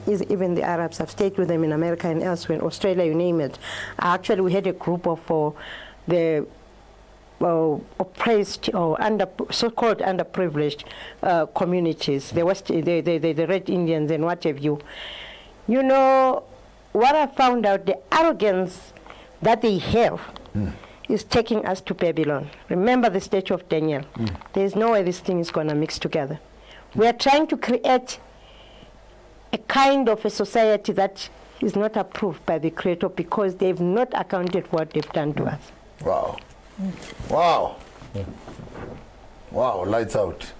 Even the Arabs, I've stayed with them in America and elsewhere, in Australia, you name it. Actually, we had a group of the oppressed or so-called underprivileged communities, the Red Indians and what have you. What I found out, the arrogance that they have is taking us to Babylon. Remember the statue of Daniel. There's no way this thing is going to mix together. We are trying to create a kind of a society that is not approved by the Creator because they've not accounted for what they've done to us.
Wow. Wow. Wow, lights out.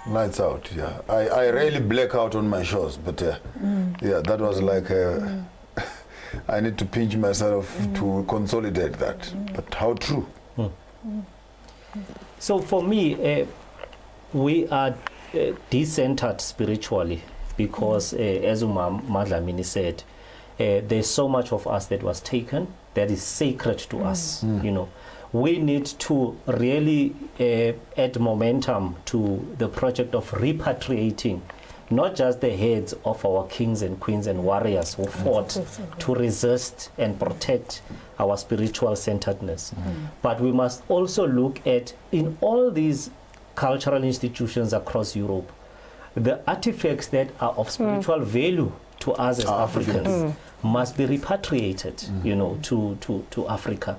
Lights out, yeah. I rarely black out on my shows, but yeah, that was like, I need to pinch myself to consolidate that. But how true?
So for me, we are decentered spiritually. Because, as Dhlamini said, there's so much of us that was taken that is sacred to us. we need to really add momentum to the project of repatriating not just the heads of our kings and queens and warriors who fought to resist and protect our spiritual centeredness, but we must also look at, in all these cultural institutions across Europe, the artifacts that are of spiritual value to us as Africans must be repatriated, you know, to Africa.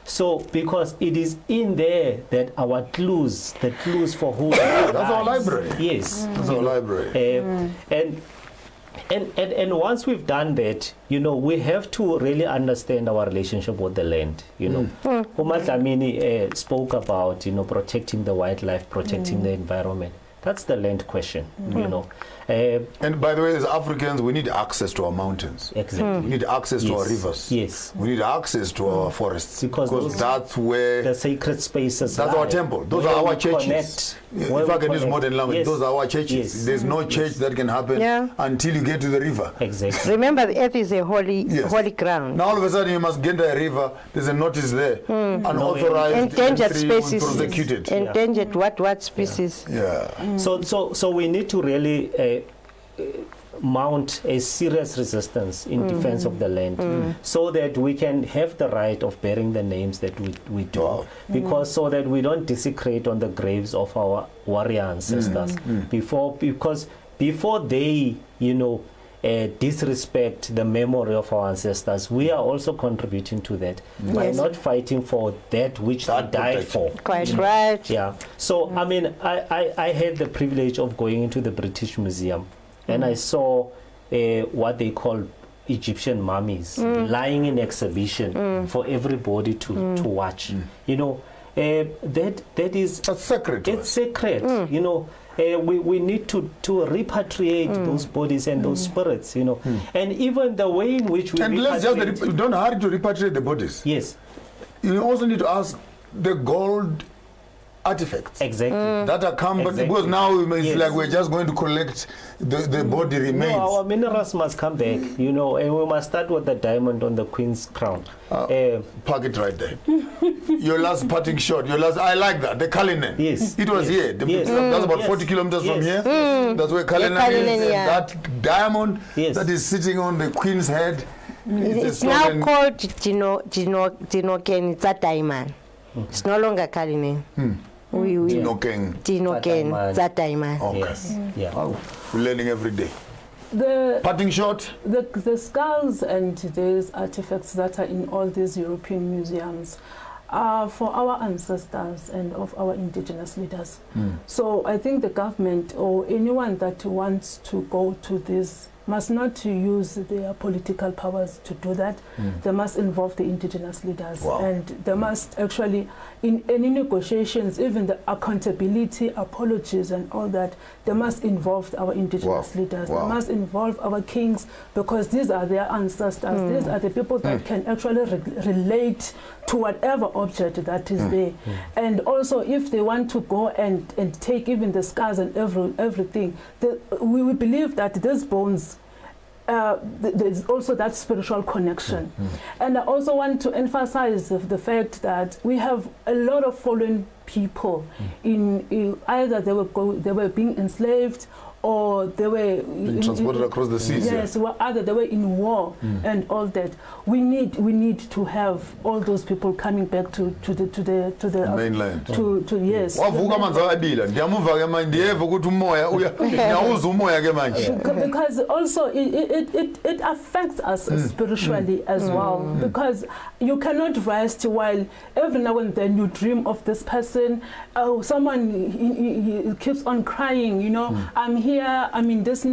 So, because it is in there that our clues, the clues for who
that's our library.
Yes.
That's our library.
And once we've done that, you know, we have to really understand our relationship with the land, you know. Dhlamini spoke about, you know, protecting the wildlife, protecting the environment. That's the land question, you know.
And by the way, as Africans, we need access to our mountains.
Exactly.
We need access to our rivers.
Yes.
We need access to our forests.
Because
that's where
the sacred spaces
that's
lie.
Our temple. Those are our churches. If I can use modern language, those are our churches. There's no church that can happen until you get to the river.
Exactly.
Remember, the earth is a holy ground.
Now all of a sudden you must get to a river. There's a notice there. Unauthorized
endangered species.
Prosecuted.
Endangered what species?
So we need to really mount a serious resistance in defense of the land, so that we can have the right of bearing the names that we do, because so that we don't desecrate on the graves of our warrior ancestors because before they, you know, disrespect the memory of our ancestors, we are also contributing to that by not fighting for that which they died for.
Quite right.
Yeah. So I mean, I had the privilege of going into the British Museum, and I saw what they call Egyptian mummies lying in exhibition for everybody to watch. You know, that is
sacred.
It's sacred. You know. We need to repatriate those bodies and those spirits, you know, and even the way in which we
don't hurry to repatriate the bodies.
Yes,
you also need to ask the gold artifacts that are come, but because now it's like we're just going to collect the body remains.
No, our minerals must come back, you know, and we must start with the diamond on the Queen's crown.
Park it right there. Your last parting shot. I like that. The Cullinan.
Yes.
It was here. That's about 40 kilometers from here. That's where Cullinan is. That diamond that is sitting on the Queen's head.
It's now called Dinoken. It's a diamond. It's no longer Cullinan. Dinoken. That diamond.
Okay.
Yes. Yeah.
Oh, we're learning every day.
The
parting shot.
The skulls and these artifacts that are in all these European museums are for our ancestors and of our indigenous leaders. So I think the government or anyone that wants to go to this must not use their political powers to do that. They must involve the indigenous leaders, and they must actually, in any negotiations, even the accountability, apologies and all that, they must involve our indigenous leaders. They must involve our kings, because these are their ancestors. These are the people that can actually relate to whatever object that is there. And also, if they want to go and take even the scars and everything, we believe that these bones, there's also that spiritual connection. And I also want to emphasize the fact that we have a lot of fallen people in either they were being enslaved, or they were
transported across the seas.
Yes, either they were in war and all that. We need to have all those people coming back to the
mainland.
Yes. Because also it affects us spiritually as well. Because you cannot rest while every now and then you dream of this person. Oh, someone he keeps on crying. You know, I'm here. I mean, this.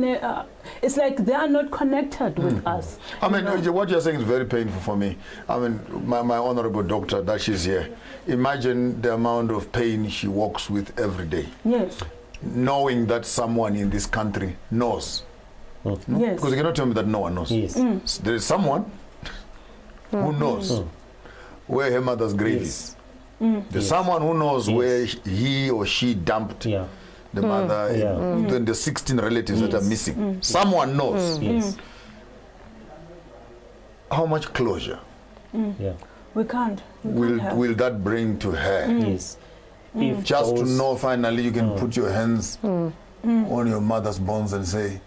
It's like they are not connected with us.
I mean, what you're saying is very painful for me. I mean, my honorable doctor that she's here. Imagine the amount of pain she walks with every day.
Yes.
Knowing that someone in this country knows.
Yes.
Because you cannot tell me that no one knows.
Yes.
There is someone who knows where her mother's grave is. There's someone who knows where he or she dumped the mother, then the 16 relatives that are missing. Someone knows.
Yes.
How much closure
We can't.
Will that bring to her?
Yes. If
just to know finally you can put your hands on your mother's bones and say,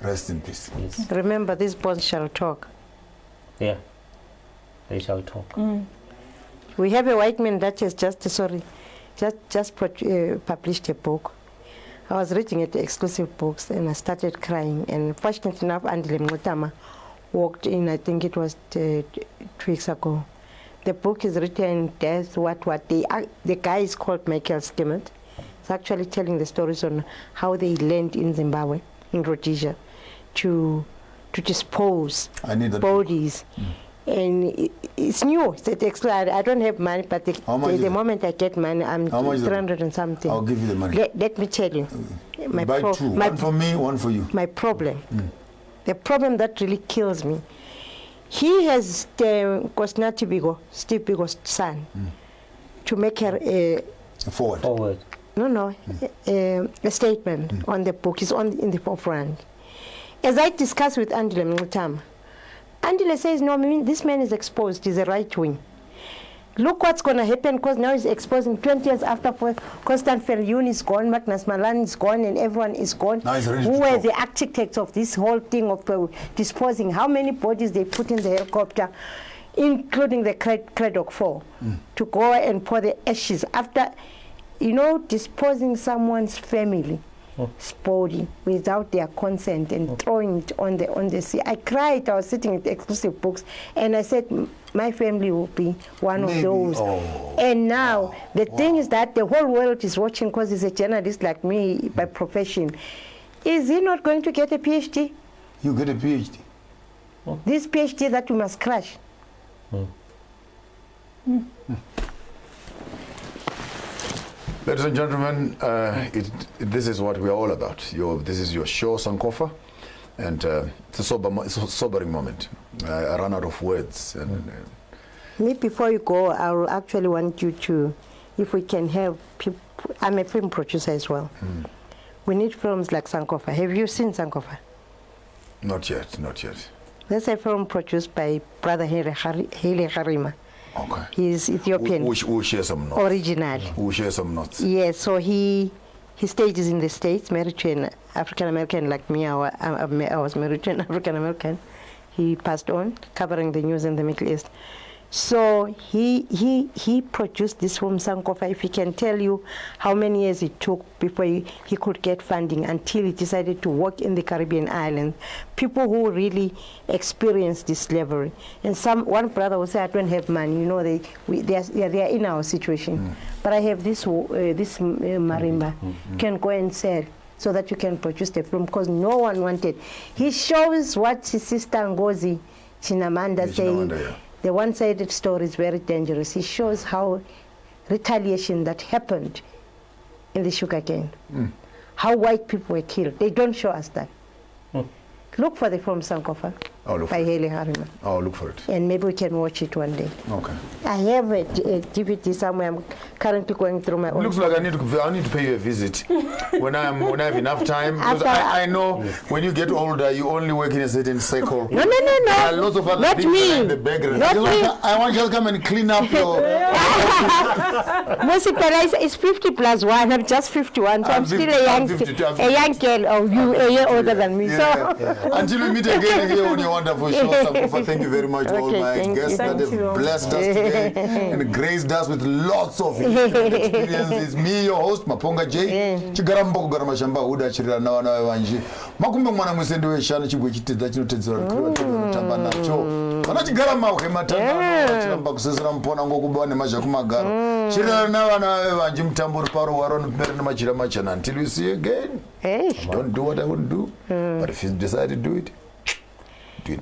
rest in peace.
Yes.
Remember, these bones shall talk.
Yeah, they shall talk.
We have a white man that has just published a book. I was reading it, exclusive books, and I started crying. And fortunately enough, Andile Mngutama walked in, I think it was 2 weeks ago. The book is written, there's the guy is called Michael Skimmett. It's actually telling the stories on how they learned in Zimbabwe, in Rhodesia, to dispose bodies. And it's new. I don't have money, but the moment I get money, I'm 300 and something.
I'll give you the money.
Let me tell you.
Buy two. One for me, one for you.
My problem. The problem that really kills me. He has Kosnati Bigo, Steve Bigo's son, to make her a
forward.
No, a statement on the book. He's in the forefront. As I discussed with Andile Mngutama, Andile says, no, this man is exposed. He's a right wing. Look what's going to happen, because now he's exposing 20 years after Constant Viljoen is gone, Magnus Malan is gone, and everyone is gone. Who were the architects of this whole thing of disposing? How many bodies they put in the helicopter, including the Craddock 4, to go and pour the ashes after, disposing someone's family. Body without their consent and throwing it on the sea. I cried. I was sitting with exclusive books, and I said my family will be one of those. And now the thing is that the whole world is watching, because he's a journalist like me by profession. Is he not going to get a PhD?
You get a PhD.
This PhD that we must crush.
Ladies and gentlemen, this is what we are all about. This is your show, Sankofa, and it's a sobering moment. I ran out of words.
Me, before you go, I will actually want you to, if we can have people, I'm a film producer as well. We need films like Sankofa. Have you seen Sankofa?
Not yet, not yet.
That's a film produced by Brother Haile Harima.
Okay.
He's Ethiopian.
We'll share some notes.
Originally.
We'll share some notes.
Yes, so he stages in the States, married to an African American like me. I was married to an African American. He passed on, covering the news in the Middle East. So he produced this film, Sankofa. If he can tell you how many years it took before he could get funding until he decided to work in the Caribbean islands, people who really experienced this slavery. And one brother will say, I don't have money. They are in our situation. But I have this marimba. Can go and sell so that you can produce the film, because no one wanted. He shows what his sister Ngozi Chinamanda said. The one-sided story is very dangerous. He shows how retaliation that happened in the sugarcane, how white people were killed. They don't show us that. Look for the film Sankofa by Haile Harima.
I'll look for it.
And maybe we can watch it one day.
Okay.
I have a DVD somewhere. I'm currently going through my own.
Looks like I need to pay you a visit when I have enough time. Because I know when you get older, you only work in a certain circle.
No.
Lots of other people in the background. I want you to come and clean up your.
It's 50 plus 1. I'm just 51, so I'm still a young girl. Oh, you a year older than me. So.
Until we meet again here on your wonderful show, Sankofa, thank you very much to all my guests that have blessed us today and graced us with lots of experiences. Me, your host, Maponga J. Chigarambo Garamashamba, Uda Chira Nawana Wanji. Makumba Mwana Musendo Shana Chibuchita that you tell Tabanacho. Panachigarama, Hematana, Chiramba Sesam Ponango Kubani Majakumagaro. Chira Nawana, Jim Tambur Paro, Waron Pernamachira Machan. Until we see you again. Don't do what I wouldn't do. But if you decide to do it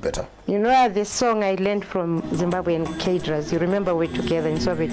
better.
You know this song I learned from Zimbabwean cadres. You remember we're together in Soviet.